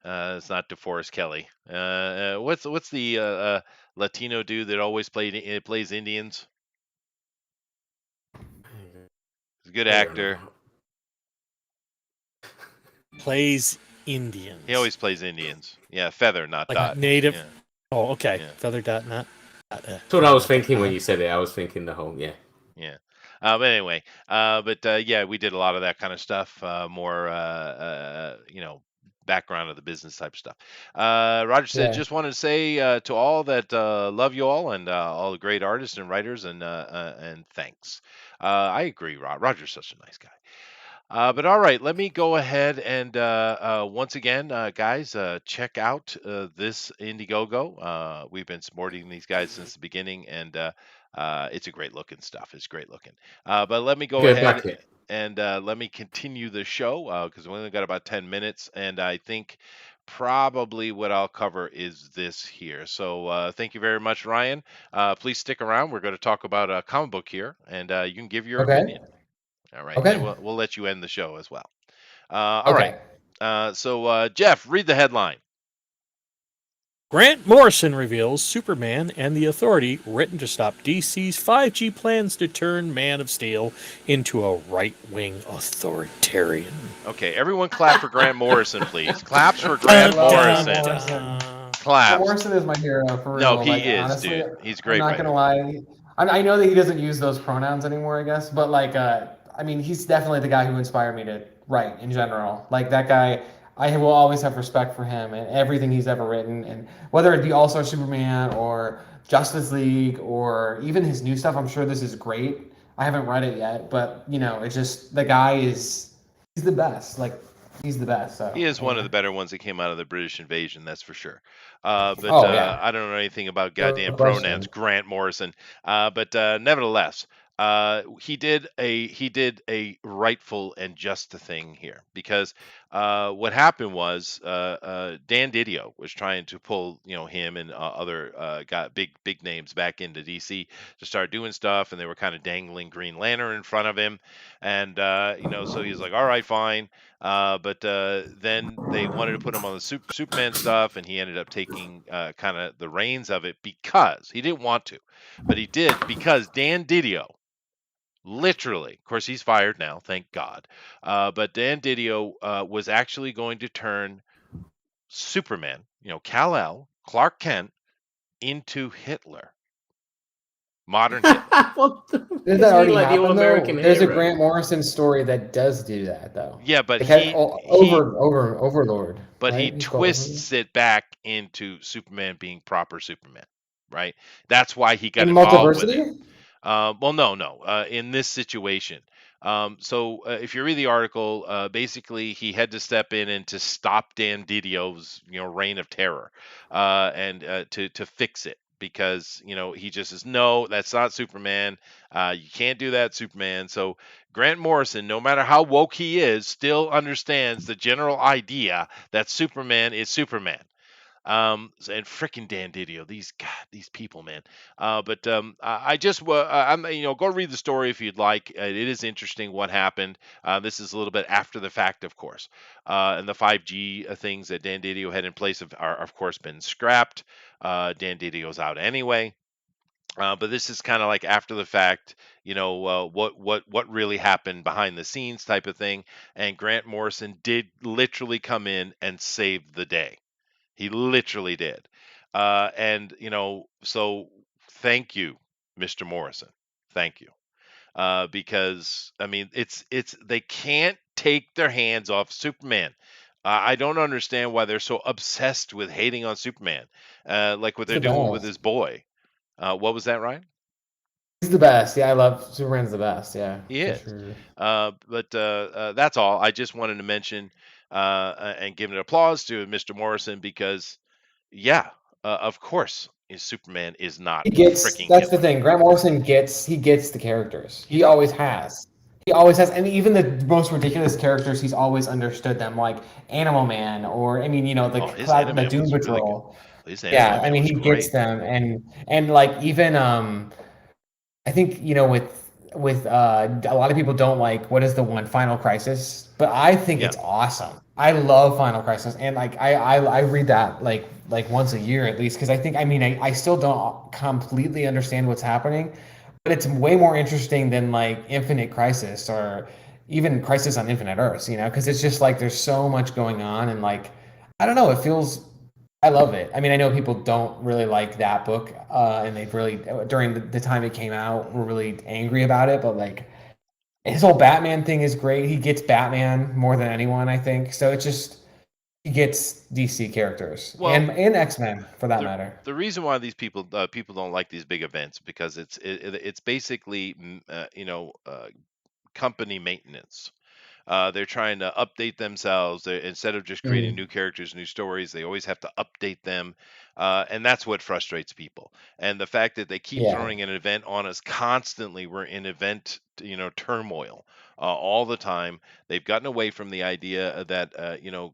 It's not DeForest Kelly. What's the Latino dude that always plays Indians? He's a good I don't know. actor. Plays Indians. He always plays Indians. Yeah, Feather, not like Dot. native. Yeah. Oh, okay. Yeah. Feather dot not. That's what I was thinking when you said it. I was thinking the whole, yeah. Yeah. But anyway, yeah, we did a lot of that kind of stuff. More, background of the business type stuff. Roger said, Yeah. just wanted to say to all that love you all and all the great artists and writers and thanks. I agree, Roger's such a nice guy. But all right, let me go ahead and once again, guys, check out this Indiegogo. We've been supporting these guys since the beginning, and it's a great looking stuff. It's great looking. But let me go Go ahead back it. and let me continue the show because we only got about 10 minutes, and I think probably what I'll cover is this here. So thank you very much, Ryan. Please stick around. We're going to talk about a comic book here, and you can give your Okay. opinion. All right, and then Okay. we'll let you end the show as well. All Okay. right. So Jeff, read the headline. Grant Morrison reveals Superman and the Authority written to stop DC's 5G plans to turn Man of Steel into a right-wing authoritarian. Okay, everyone clap for Grant Morrison, please. Claps for Grant Morrison. Claps. Morrison is my hero for real. No, he like, is, honestly, dude. He's a I'm great not writer. gonna lie. I know that he doesn't use those pronouns anymore, I guess, but like, I mean, he's definitely the guy who inspired me to write in general. Like that guy, I will always have respect for him and everything he's ever written, and whether it be All Star Superman or Justice League or even his new stuff. I'm sure this is great. I haven't read it yet, but it's just the guy he's the best. Like he's the best. So He is one of the better ones that came out of the British invasion, that's for sure. But Oh yeah. I don't know anything about No goddamn question. pronouns, Grant Morrison. But nevertheless, he did a rightful and just thing here because what happened was Dan Didio was trying to pull him and other got big names back into DC to start doing stuff, and they were kind of dangling Green Lantern in front of him, and so he's like, all right, fine. But then they wanted to put him on the Superman stuff, and he ended up taking kind of the reins of it because he didn't want to, but he did because Dan Didio, literally, of course, he's fired now, thank God. But Dan Didio was actually going to turn Superman, Kal-El, Clark Kent, into Hitler. Modern Hitler. Does that already happen, though? There's a Grant Morrison story that does do that, though. Yeah, but Overlord. But right? he twists it back into Superman being proper Superman, right? That's why he got involved with it. Well, no. In this situation, so if you read the article, basically he had to step in and to stop Dan Didio's reign of terror, and to fix it because he just says no, that's not Superman. You can't do that, Superman. So Grant Morrison, no matter how woke he is, still understands the general idea that Superman is Superman. And freaking Dan Didio, these people, man. But I just I'm go read the story if you'd like. It is interesting what happened. This is a little bit after the fact, of course. And the 5G things that Dan Didio had in place are of course been scrapped. Dan Didio's out anyway. But this is kind of like after the fact, what really happened behind the scenes type of thing. And Grant Morrison did literally come in and save the day. He literally did. And so thank you, Mr. Morrison. Thank you. Because I mean, it's they can't take their hands off Superman. I don't understand why they're so obsessed with hating on Superman, like what they're doing with his boy. What was that, Ryan? He's the best. Yeah, I love Superman's the best. Yeah, He for is. sure. But that's all. I just wanted to mention and give an applause to Mr. Morrison because, yeah, of course, Superman is not He gets freaking that's the Hitler. thing. Grant Morrison gets the characters. He He does. always Yeah. has. He always has, and even the most ridiculous characters, he's always understood them, like Animal Man, or I mean, Oh, his the Animan Doom was really good. Patrol. His Yeah, Animan I Man mean, was he gets great. them, and like even I think with a lot of people don't like what is the one Final Crisis, but I think Yeah. it's awesome. I love Final Crisis, and like I read that like once a year at least because I still don't completely understand what's happening, but it's way more interesting than like Infinite Crisis or even Crisis on Infinite Earths, because it's just like there's so much going on and like I don't know, it feels I love it. I mean, I know people don't really like that book, and they've really during the time it came out were really angry about it. But like his whole Batman thing is great. He gets Batman more than anyone, I think. So it's just he gets DC characters Well, and X-Men for that the matter. the reason why these people don't like these big events because it's basically company maintenance. They're trying to update themselves. Instead of just creating Mm, new characters, new stories, they always have to update them. And that's what frustrates people. And the fact that they keep yeah, throwing an event on us constantly, we're in event, turmoil all the time. They've gotten away from the idea that,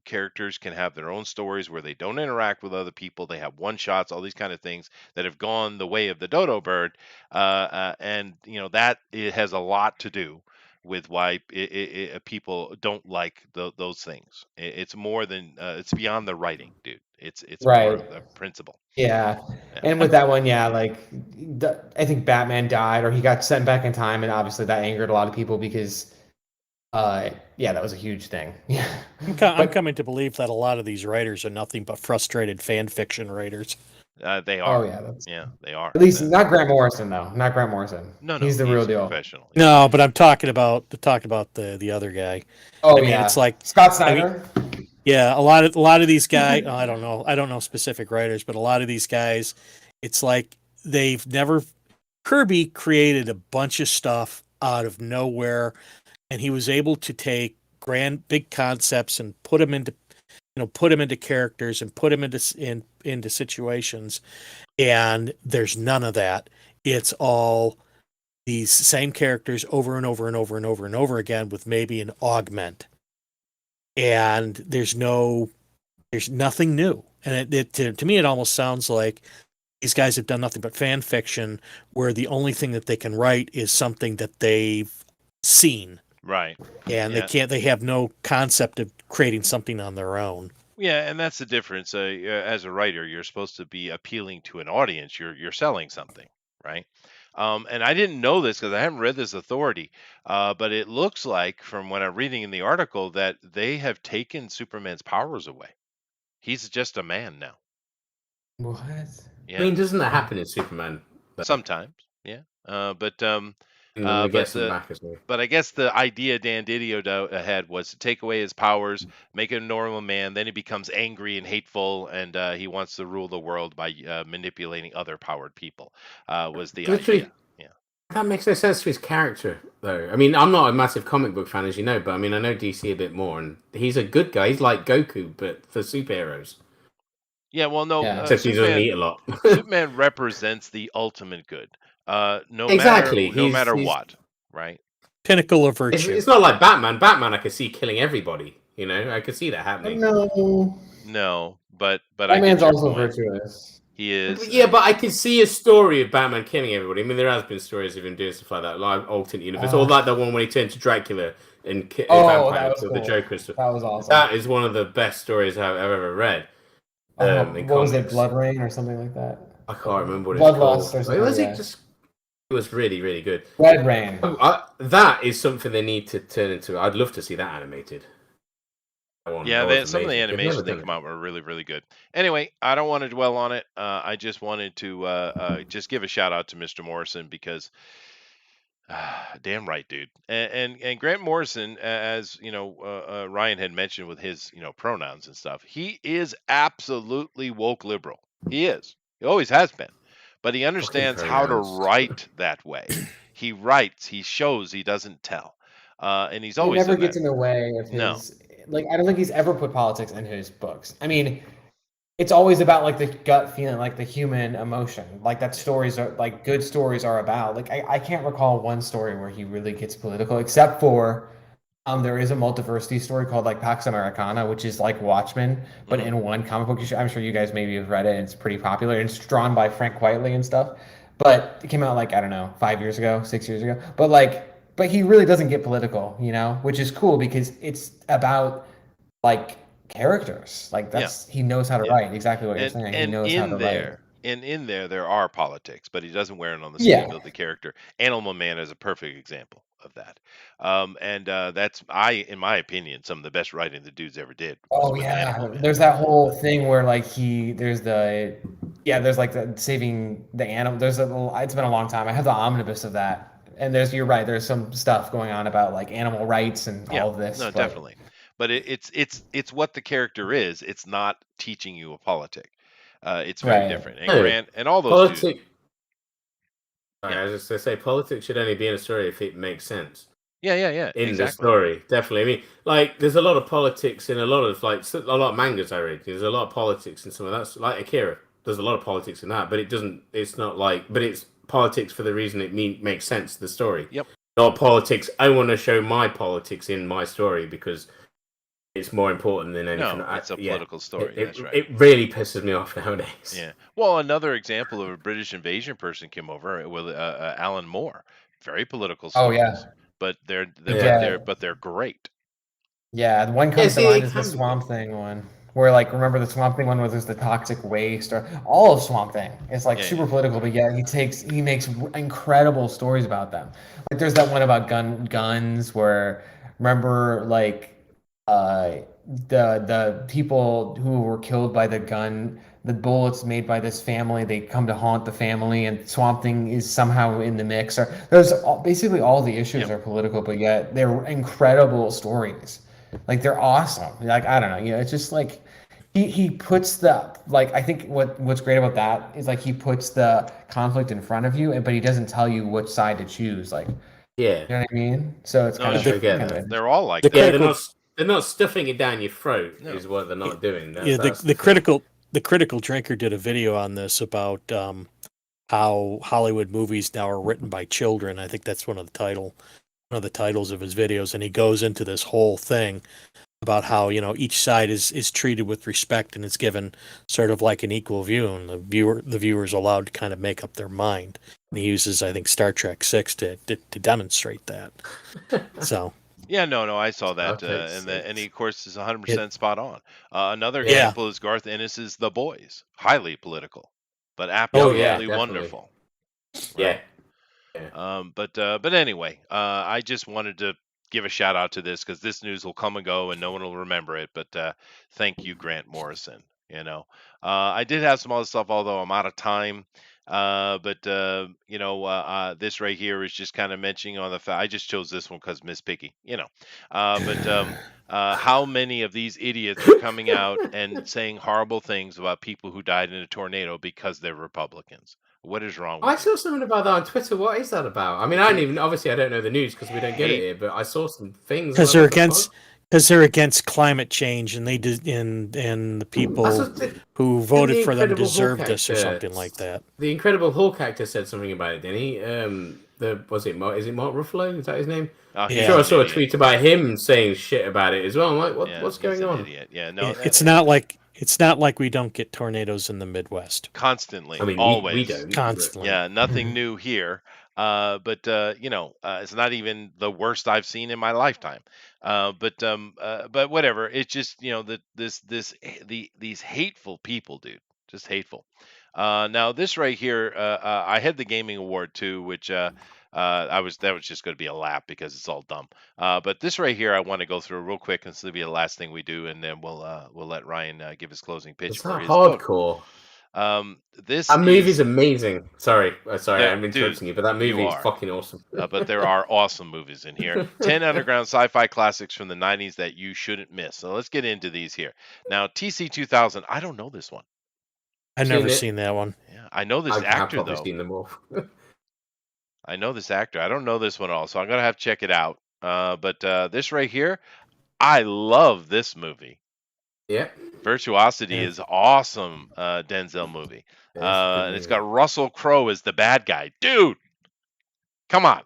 characters can have their own stories where they don't interact with other people. They have one shots, all these kind of things that have gone the way of the dodo bird. And, that it has a lot to do with why people don't like those things. It's more than it's beyond the writing, dude. It's more right. of the principle. Yeah, Yeah. and with that one, yeah, like I think Batman died or he got sent back in time, and obviously that angered a lot of people because, yeah, that was a huge thing. Yeah, I'm but coming to believe that a lot of these writers are nothing but frustrated fan fiction writers. They oh are. yeah, that's Yeah, they are. at least not Grant Morrison though. Not Grant Morrison. No, He's the real he's a deal. professional. Yeah. No, but I'm talking about the other guy. Oh I mean, it's yeah, like Scott I mean, Snyder. yeah, a lot of these guys. I don't know specific writers, but a lot of these guys, it's like they've never. Kirby created a bunch of stuff out of nowhere, and he was able to take big concepts and put them into characters and put them into situations, and there's none of that. It's all these same characters over and over and over and over and over again with maybe an augment, and there's nothing new. And to me, it almost sounds like these guys have done nothing but fan fiction, where the only thing that they can write is something that they've seen, Right. and Yeah. they have no concept of creating something on their own. Yeah, and that's the difference. As a writer, you're supposed to be appealing to an audience. You're selling something, right? And I didn't know this because I haven't read this authority, but it looks like from what I'm reading in the article that they have taken Superman's powers away. He's just a man now. What? I Yeah, mean, doesn't that happen in Superman? sometimes. Yeah, but And then we but get some back as well. but I guess the idea Dan Didio had was to take away his powers, make him a normal man. Then he becomes angry and hateful, and he wants to rule the world by manipulating other powered people. Was the Literally, idea? Yeah. that makes no sense to his character, though. I mean, I'm not a massive comic book fan, as you know, but I mean, I know DC a bit more, and he's a good guy. He's like Goku, but for superheroes. Yeah. Well, no. Yeah. Except he doesn't eat a lot. Superman represents the ultimate good. Exactly. No matter He's what, right? Pinnacle of virtue. it's not like Batman. Batman, I could see killing everybody. You know, I could see that happening. No, No, but I get Batman's your also point. virtuous. He is. Yeah, but I can see a story of Batman killing everybody. I mean, there has been stories of him doing stuff like that, like alternate universe, or like the one when he turned to Dracula and Oh, vampire that was killed cool. the Joker. And stuff. That was awesome. That is one of the best stories I've ever read. In What was it, comics. Blood Rain or something like that? I can't remember what it's Bloodlust called. or something, It was yeah. it was really, really good. Red Rain. That is something they need to turn into. I'd love to see that animated. Yeah, some of the animation they that come out were really, really good. Anyway, I don't want to dwell on it. I just wanted to just give a shout out to Mr. Morrison because, damn right, dude. And Grant Morrison, as Ryan had mentioned with his pronouns and stuff, he is absolutely woke liberal. He is. He always has been. but he understands how to pronouns. write that way. He writes, he shows, he doesn't tell, and he's It always never done that. gets in the way of No. his like. I don't think he's ever put politics in his books. I mean, it's always about like the gut feeling, like the human emotion. Like that stories are like good stories are about. Like I can't recall one story where he really gets political, except for there is a multiversity story called like Pax Americana, which is like Watchmen, but Mhm. in one comic book. I'm sure you guys maybe have read it. It's pretty popular. It's drawn by Frank Whiteley and stuff. But it came out like, I don't know, 5 years ago, 6 years ago. But he really doesn't get political, which is cool because it's about like characters. Like Yeah. he knows how to Yeah. write. Exactly what you're And saying. He and knows how to in write. there, there are politics, but he doesn't wear it on the sleeve Yeah. of the character. Animal Man is a perfect example of that. And that's in my opinion, some of the best writing the dude's ever did was Oh with yeah, Animal Man. there's that whole thing where like there's like the saving the animal. There's a little. It's been a long time. I have the omnibus of that, and you're right. There's some stuff going on about like animal rights and Yeah, all of this. no, But definitely. But it's what the character is. It's not teaching you a politic. It's very right, different. And No, Grant and all those dudes. politics. Sorry, Yeah. I was just gonna say politics should only be in a story if it makes sense Yeah, in the exactly. story. Definitely. I mean, like, there's a lot of politics in a lot of a lot of mangas I read. There's a lot of politics in some of that's like Akira. There's a lot of politics in that, but it doesn't. It's not like, but it's politics for the reason it makes sense to the story. Yep. Not politics. I want to show my politics in my story because it's more important than anything. No, it's a political story. That's right. It really pisses me off nowadays. Yeah. Well, another example of a British invasion person came over with Alan Moore. Very political Oh, stories, yeah. but they're Yeah. they're great. Yeah, the one comes to see, mind it is the can be Swamp Thing one, where like remember the Swamp Thing one where there's the toxic waste, or all of Swamp Thing. It's like Yeah, super yeah. political, but yeah, he makes incredible stories about them. Like there's that one about guns where remember like uh the people who were killed by the bullets made by this family, they come to haunt the family, and Swamp Thing is somehow in the mix. Or basically all the issues Yep. are political, but yet they're incredible stories. Like they're awesome. Like I don't know, it's just like he puts the like I think what's great about that is like he puts the conflict in front of you, but he doesn't tell you which side to choose. Like Yeah. you know what I mean? So it's No, kind of I get that. they're all like The that. Yeah, critical- they're not stuffing it down your throat. No. Is what they're not doing. Yeah, That's the thing. critical drinker did a video on this about how Hollywood movies now are written by children. I think that's one of the titles of his videos, and he goes into this whole thing about how each side is treated with respect and is given sort of like an equal view, and the viewer is allowed to kind of make up their mind. And he uses, I think, Star Trek 6 to demonstrate that. So. Yeah, no, I saw that, Okay, and he, of course, is 100% spot on. Another Yeah. example is Garth Ennis's The Boys, highly political, but Oh, absolutely yeah, definitely. wonderful. Yeah. But anyway, I just wanted to give a shout out to this because this news will come and go, and no one will remember it. But thank you, Grant Morrison. I did have some other stuff, although I'm out of time. But this right here is just kind of mentioning on the fact I just chose this one because Miss Piggy, how many of these idiots are coming out and saying horrible things about people who died in a tornado because they're Republicans? What is wrong I with you? saw something about that on Twitter. What is that about? I mean, I don't even. Obviously, I don't know the news because we don't get it here. But I saw some things because about they're against climate change, and and the people who voted for them Incredible deserve Hulk this or actor- something like that. The Incredible Hulk actor said something about it, didn't he? Was it Mark? Is it Mark Ruffalo? Is that his name? Oh, I'm he's sure I an saw a idiot. tweet about him saying shit about it as well. I'm like, Yeah, what's he's going an on? Idiot. Yeah, no, It's not like we don't get tornadoes in the Midwest. constantly, I mean, always. we don't. Constantly. Yeah, nothing new here. But it's not even the worst I've seen in my lifetime. But whatever. It's just these hateful people, dude. Just hateful. Now this right here, I had the gaming award too, which that was just going to be a lap because it's all dumb. But this right here, I want to go through real quick, and this will be the last thing we do, and then we'll let Ryan give his closing pitch It's for not his book. hardcore. This That movie's is amazing. Sorry, Yeah, I'm interrupting you, but that you movie is are. fucking awesome. but there are awesome movies in here. 10 underground sci-fi classics from the 90s that you shouldn't miss. So let's get into these here. Now, TC 2000, I don't know this one. I've Seen never it? seen that one. Yeah, I know this I've actor probably though. seen them all. I know this actor. I don't know this one at all, so I'm gonna have to check it out. But this right here, I love this movie. Yeah. Virtuosity Yeah. is awesome. Denzel movie, Yeah, it's a good and it's movie. got Russell Crowe as the bad guy. Dude, come on,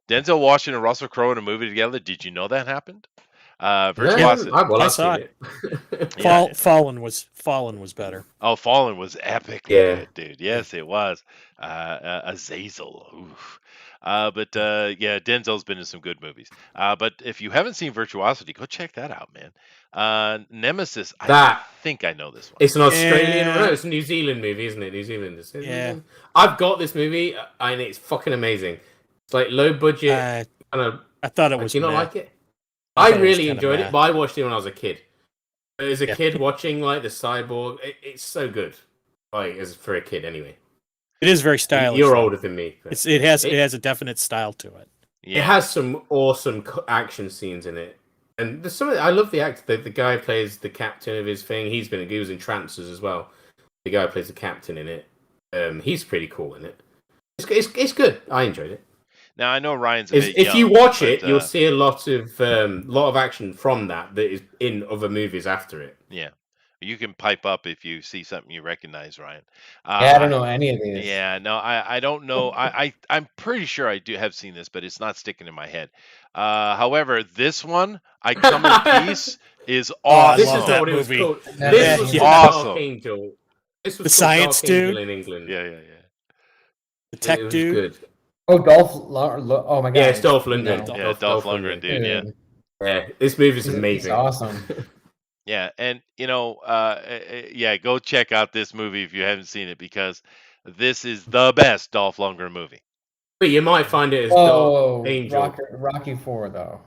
Denzel Washington and Russell Crowe in a movie together. Did you know that happened? Virtuosity. I I've saw seen it. Yeah. Fallen was better. Oh, Fallen was epically Yeah. good, dude. Yes, it was. Azazel. Oof. Yeah, Denzel's been in some good movies. But if you haven't seen Virtuosity, go check that out, man. Nemesis. I That think I know this one. It's an Australian, Yeah. no, it's a New Zealand movie, isn't it? New Zealand. Yeah. I've got this movie, and it's fucking amazing. It's like low budget. Kind of. I thought it was. Do you not meh. like it? I I thought it was really kinda enjoyed meh. it, but I watched it when I was a kid. As a Yeah. kid watching like the Cyborg, it's so good. Like as for a kid, anyway. It is very stylish. You're though. older than me. but It has a definite style to it. Yeah. It has some awesome action scenes in it, and there's some. I love the actor. The guy who plays the captain of his thing. He was in Trancers as well. The guy who plays the captain in it. He's pretty cool in it. It's good. I enjoyed it. Now I know Ryan's a bit If young, you watch but, it, you'll see a lot of action from that is in other movies after it. Yeah. You can pipe up if you see something you recognize, Ryan. Yeah, I don't know any of these. Yeah, no, I don't know. I'm pretty sure I do have seen this, but it's not sticking in my head. However, this one, I Come in Peace, is I This awesome. is love not that what it was movie. called. Yeah, This was yeah. called Awesome. Dark Angel. This was The called science Dark Angel dude? in England. Yeah. The tech It was dude. good. Oh, oh my god. Yeah, it's Dolph Lundgren. No. Yeah, Dolph Lundgren, dude. Yeah. Yeah, this movie's He's amazing. awesome. Yeah, and yeah, go check out this movie if you haven't seen it because this is the best Dolph Lundgren movie. But you might find it as Whoa, Dark Angel. Rocky 4 though.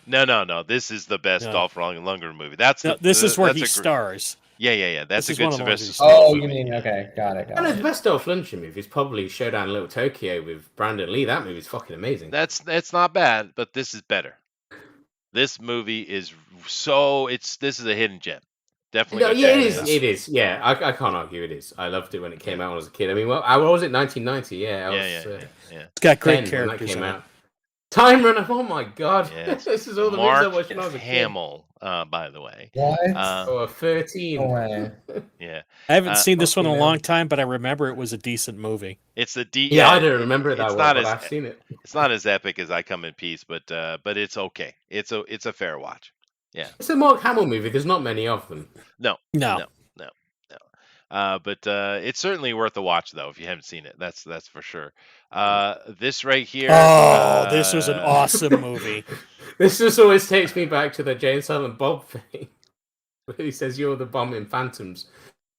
No, this is the best No. Dolph Lundgren movie. That's No, this is where that's he a stars. Yeah. That's This a is one good of the ones Sylvester he Stallone Oh, movie. you mean okay, got it. I know the best Dolph Lundgren movie is probably Showdown in Little Tokyo with Brandon Lee. That movie's fucking amazing. That's not bad, but this is better. This movie is this is a hidden gem. Definitely. No, go yeah, check it it is. out. It is. Yeah, I can't argue. It is. I loved it when it came out when I was a kid. I mean, well, what was it? 1990. Yeah, I was. Yeah. It's got great 10 when that characters came in it. out. Time Runner. Oh my god. Yes. This is all the Mark movies I watched when I was a kid. Hamill, by the way. What? Oh, 13. No way. Yeah. I haven't seen this one in a fucking hell. long time, but I remember it was a decent movie. It's the Yeah, I don't remember it that it's well, not but as I've seen it. it's not as epic as I Come in Peace, but it's okay. It's a fair watch. Yeah. It's a Mark Hamill movie. There's not many of them. No. No. But it's certainly worth a watch though if you haven't seen it. That's for sure. This right here. Oh, this was an awesome movie. This just always takes me back to the Jane Silent Bob thing. Where he says you're the bomb in Phantoms.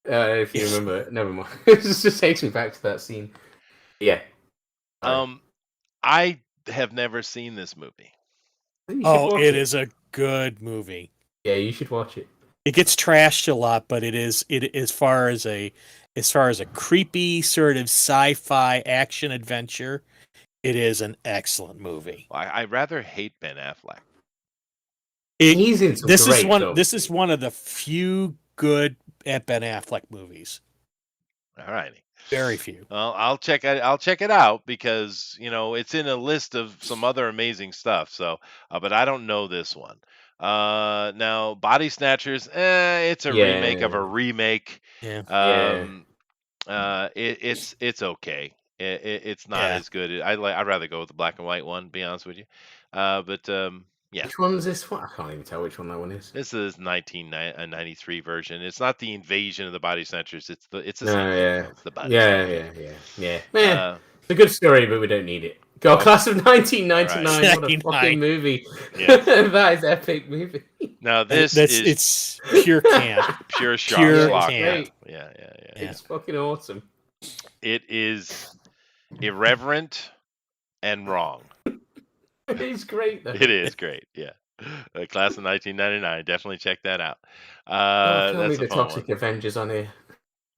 If you remember it. Never mind. It just takes me back to that scene. Yeah. I have never seen this movie. You should Oh, watch it is a good movie. Yeah, you should watch it. It gets trashed a lot, but it as far as a creepy sort of sci-fi action adventure, it is an excellent movie. I rather hate Ben Affleck. He's in some This great is one. films. This is one of the few good Ben Affleck movies. All righty. Very few. Well, I'll check it out because it's in a list of some other amazing stuff. So, but I don't know this one. Now Body Snatchers, it's a remake of a remake. Yeah. It's okay. It's not as good. I'd rather go with the black and white one. Be honest with you. Yeah. Which one is this one? I can't even tell which one that one is. This is 1993 version. It's not the invasion of the Body Snatchers. It's the No, sequel. yeah. It's the Body Yeah. Man, it's a good story, but we don't need it. God, Class of 1999. Right. What a fucking movie. Yeah. That is epic movie. Now this it's pure camp. pure shock. Pure schlock. camp. Yeah. It's fucking awesome. It is irreverent and wrong. It's great, though. It is great. Yeah. Class of 1999. Definitely check that out. Tell me That's the a fun Toxic one. Avengers on here.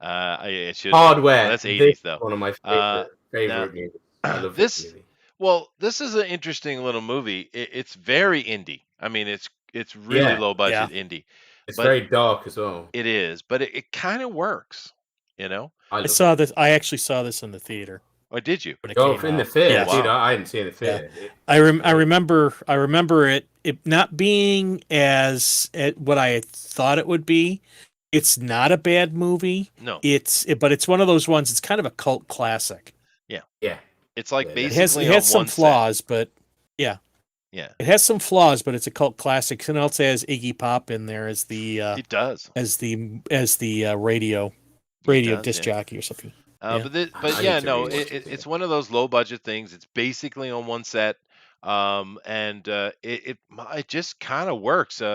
It should. Hardware. That's 80s This though. is one of my now- favorite movies. I love this- this movie. Well, this is an interesting little movie. It's very indie. I mean, it's really Yeah. low budget indie. It's but- very dark as well. It is, but it kind of works. You know? I saw this. I actually saw this in the theater. Or did you? When it Oh, came in the out. theater, Yes. dude. Wow. I didn't see it in the theater. I remember it not being as what I thought it would be. It's not a bad movie. No. But it's one of those ones. It's kind of a cult classic. Yeah. It's like Yeah, basically It has on some one flaws, but Yeah. it has some flaws, but it's a cult classic. And it also has Iggy Pop in there as the It does. radio does, disc yeah. jockey or something. But I yeah, need to no, rewatch it. it's one of those low budget things. It's basically on one set, and it just kind of works. You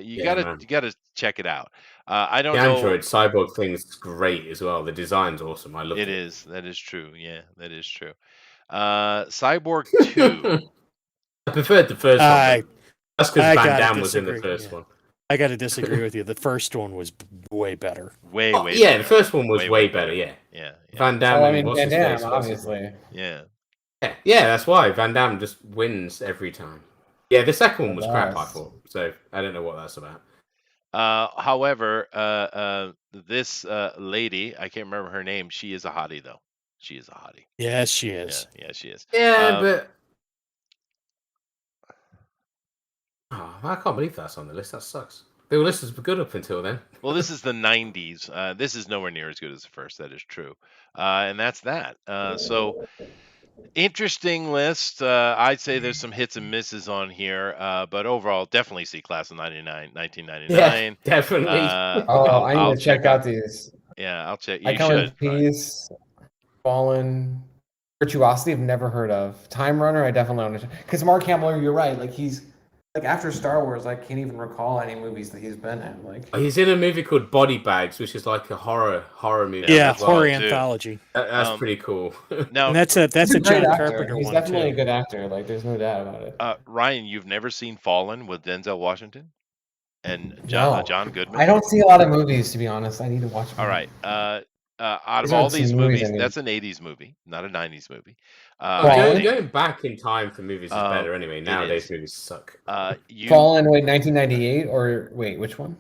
Yeah, man. gotta check it out. I don't The know. Android cyborg thing is great as well. The design's awesome. I love it. It is. That is true. Yeah, that is true. Cyborg 2. I preferred the first one. But that's because I Van gotta Damme was in the disagree, first yeah. one. I got to disagree with you. The first one was way better. Way Oh, way yeah, better. the first one was way better. Yeah, Yeah. Van Damme. Well, I and mean, what's Van his face Damme, was- obviously. Yeah. Yeah, that's why Van Damme just wins every time. Yeah, the second one was crap. I Yes. thought so. I don't know what that's about. However, this lady, I can't remember her name. She is a hottie, though. She is a hottie. Yes, she is. Yeah, she is. Yeah, but I can't believe that's on the list. That sucks. The list was good up until then. Well, this is the 90s. This is nowhere near as good as the first. That is true. And that's that. So interesting list. I'd say there's some hits and misses on here, but overall, definitely see Class of 1999. Yeah, definitely. I need I'll to check out these. Yeah, I'll check. I You Come in should. Brian. Peace, Fallen, Virtuosity. I've never heard of. Time Runner. I definitely want to. Because Mark Hamill, you're right. Like he's like after Star Wars, I can't even recall any movies that he's been in. Like He's in a movie called Body Bags, which is like a horror movie. Yeah, as well. horror dude. anthology. That's pretty cool. Now, And that's a he's a John great actor. Carpenter He's one definitely a too. good actor. Like there's no doubt about it. Ryan, you've never seen Fallen with Denzel Washington and No. John Goodman? I don't see a lot of movies, to be honest. I need to watch. All more. right. Out These of all aren't some these movies movies, I need. that's an 80s movie, not a 90s movie. Fallen? I think, Going back in time for movies is better anyway. it Nowadays is. movies suck. Fallen, wait, 1998 or wait, which one?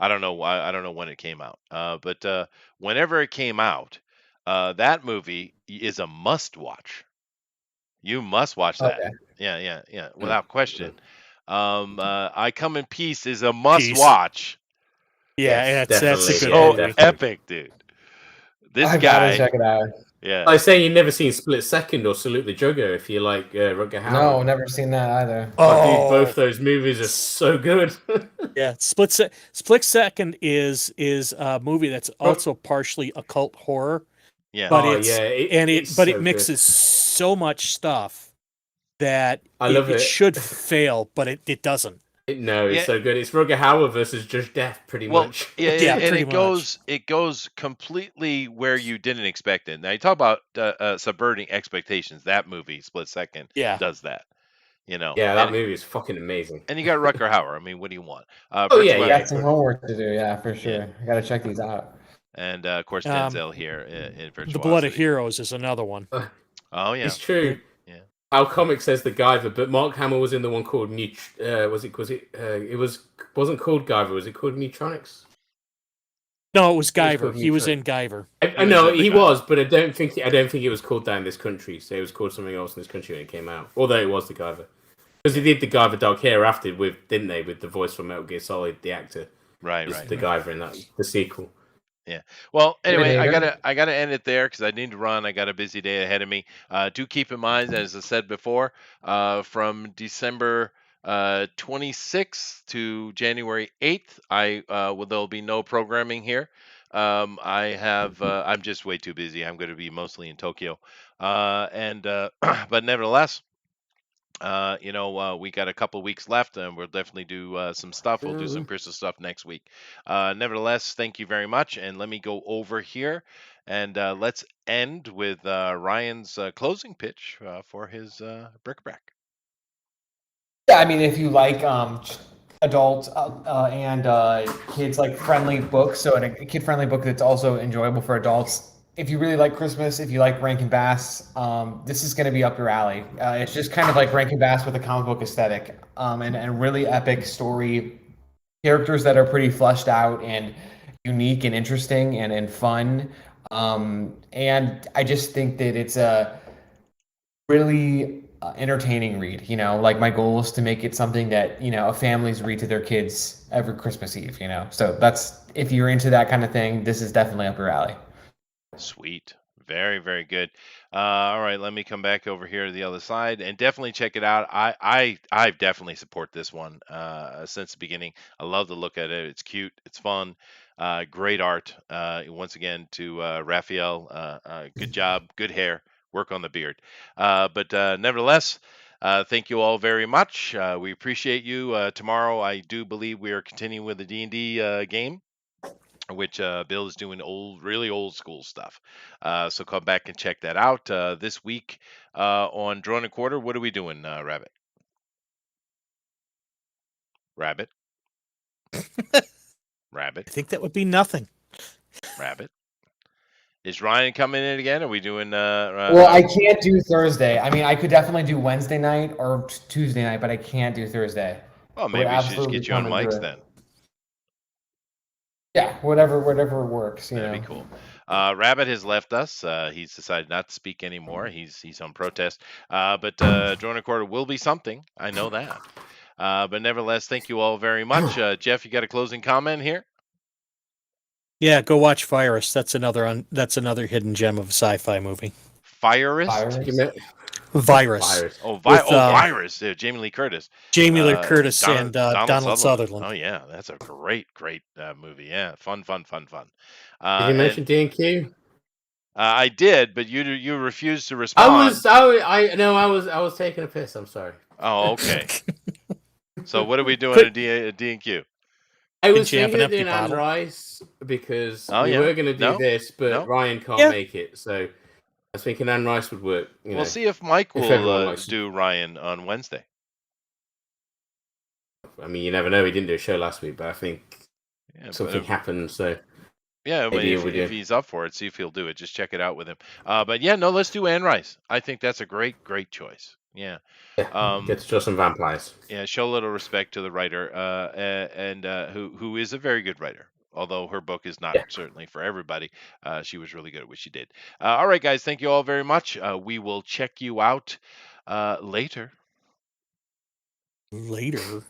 I don't know. I don't know when it came out. But whenever it came out, that movie is a must-watch. You must watch that. Okay. Yeah, without question. I Come in Peace is a must-watch. Yeah, Yes, that's a definitely. good So movie. definitely. epic, dude. This I gotta guy, check it out. yeah. I say you've never seen Split Second or Salute the Jugger if you like Rutger Hauer. No, never seen that either. Dude, both those movies are so good. Yeah, Split Second is a movie that's also partially occult horror, Yeah. but Oh, it's yeah, it's but so it mixes so much stuff that I love it it. should fail, but it doesn't. No, it's Yeah. so good. It's Rutger Hauer versus Judge Death, pretty Well, much. yeah, Yeah, and pretty it goes completely where you didn't expect it. Now you talk about subverting expectations. That movie, Split Second, Yeah. does that. You know. Yeah, that and, movie is fucking amazing. and you got Rutger Hauer. I mean, what do you want? Oh, yeah, I yeah. got some homework to do, yeah, for sure. I gotta check these out. And of course Denzel here in Virtuosity. The Blood of Heroes is another one. Oh yeah. It's true. Yeah. Our comic says the Guyver, but Mark Hamill was in the one called wasn't called Guyver, was it called Neutronics? No, it was called Guyver. He was Neutronics. in Guyver. I know in the he Guyver. was, but I don't think it was called that in this country. So it was called something else in this country when it came out. Although it was the Guyver. Because they did the Guyver Dog Hair after, didn't they? With the voice from Metal Gear Solid, the actor. Right. The Guyver in the sequel. Well, anyway, I Terminator. gotta end it there because I need to run. I got a busy day ahead of me. Do keep in mind, as I said before, from December 26th to January 8th, there'll be no programming here. I'm just way too busy. I'm going to be mostly in Tokyo, but nevertheless. We got a couple weeks left, and we'll definitely do some stuff. We'll do some Christmas stuff next week. Nevertheless, thank you very much, and let me go over here, and let's end with Ryan's closing pitch for his bric-a-brac. Yeah, I mean, if you like adult and kids like friendly books, so a kid friendly book that's also enjoyable for adults. If you really like Christmas, if you like Rankin Bass, this is going to be up your alley. It's just kind of like Rankin Bass with a comic book aesthetic, and really epic story, characters that are pretty fleshed out, and unique and interesting and fun. And I just think that it's a really entertaining read. Like my goal is to make it something that families read to their kids every Christmas Eve. So that's if you're into that kind of thing, this is definitely up your alley. Sweet. Very, very good. All right, let me come back over here to the other side and definitely check it out. I definitely support this one since the beginning. I love the look at it. It's cute. It's fun. Great art. Once again to Raphael. Good job. Good hair. Work on the beard. But nevertheless, thank you all very much. We appreciate you. Tomorrow, I do believe we are continuing with the D&D game, which Bill is doing really old school stuff. So come back and check that out. This week on Drawn and Quarter, what are we doing, Rabbit? Rabbit? Rabbit? I think that would be nothing. Rabbit? Is Ryan coming in again? Are we doing? Well, I can't do Thursday. I mean, I could definitely do Wednesday night or Tuesday night, but I can't do Thursday. Well, I would maybe we should just absolutely get you on come and do mics it. then. Yeah, whatever works. That'd be cool. Rabbit has left us. He's decided not to speak anymore. He's on protest. But Drawn and Quarter will be something. I know that. But nevertheless, thank you all very much. Jeff, you got a closing comment here? Yeah, go watch Virus. That's another hidden gem of a sci-fi movie. Firist? You meant Virus. virus. Oh, With, Virus. Jamie Lee Curtis. Jamie Lee Curtis and Donald Donald Sutherland. Oh yeah, that's a great movie. Yeah, fun. Did you And, mention D&Q? I did, but you refused to I respond. was taking a piss. I'm sorry. Oh, okay. So what are we doing at D&Q? I was you have thinking an of doing empty Anne bottle? Rice because Oh, we yeah. were going to do No, this, but no. Ryan can't Yeah. make it. So I was thinking Anne Rice would work. We'll see if Mike if everyone will likes it. do Ryan on Wednesday. I mean, you never know. He didn't do a show last week, but I think Yeah, something but, happened. So yeah, maybe if he's up for it, see if he'll do it. Just check it out with him. But yeah, no, let's do Anne Rice. I think that's a great choice. Yeah. get to draw some vampires. Yeah, show a little respect to the writer, and who is a very good writer. Although her book is not certainly for everybody, she was really good at what she did. All right, guys, thank you all very much. We will check you out later. Later.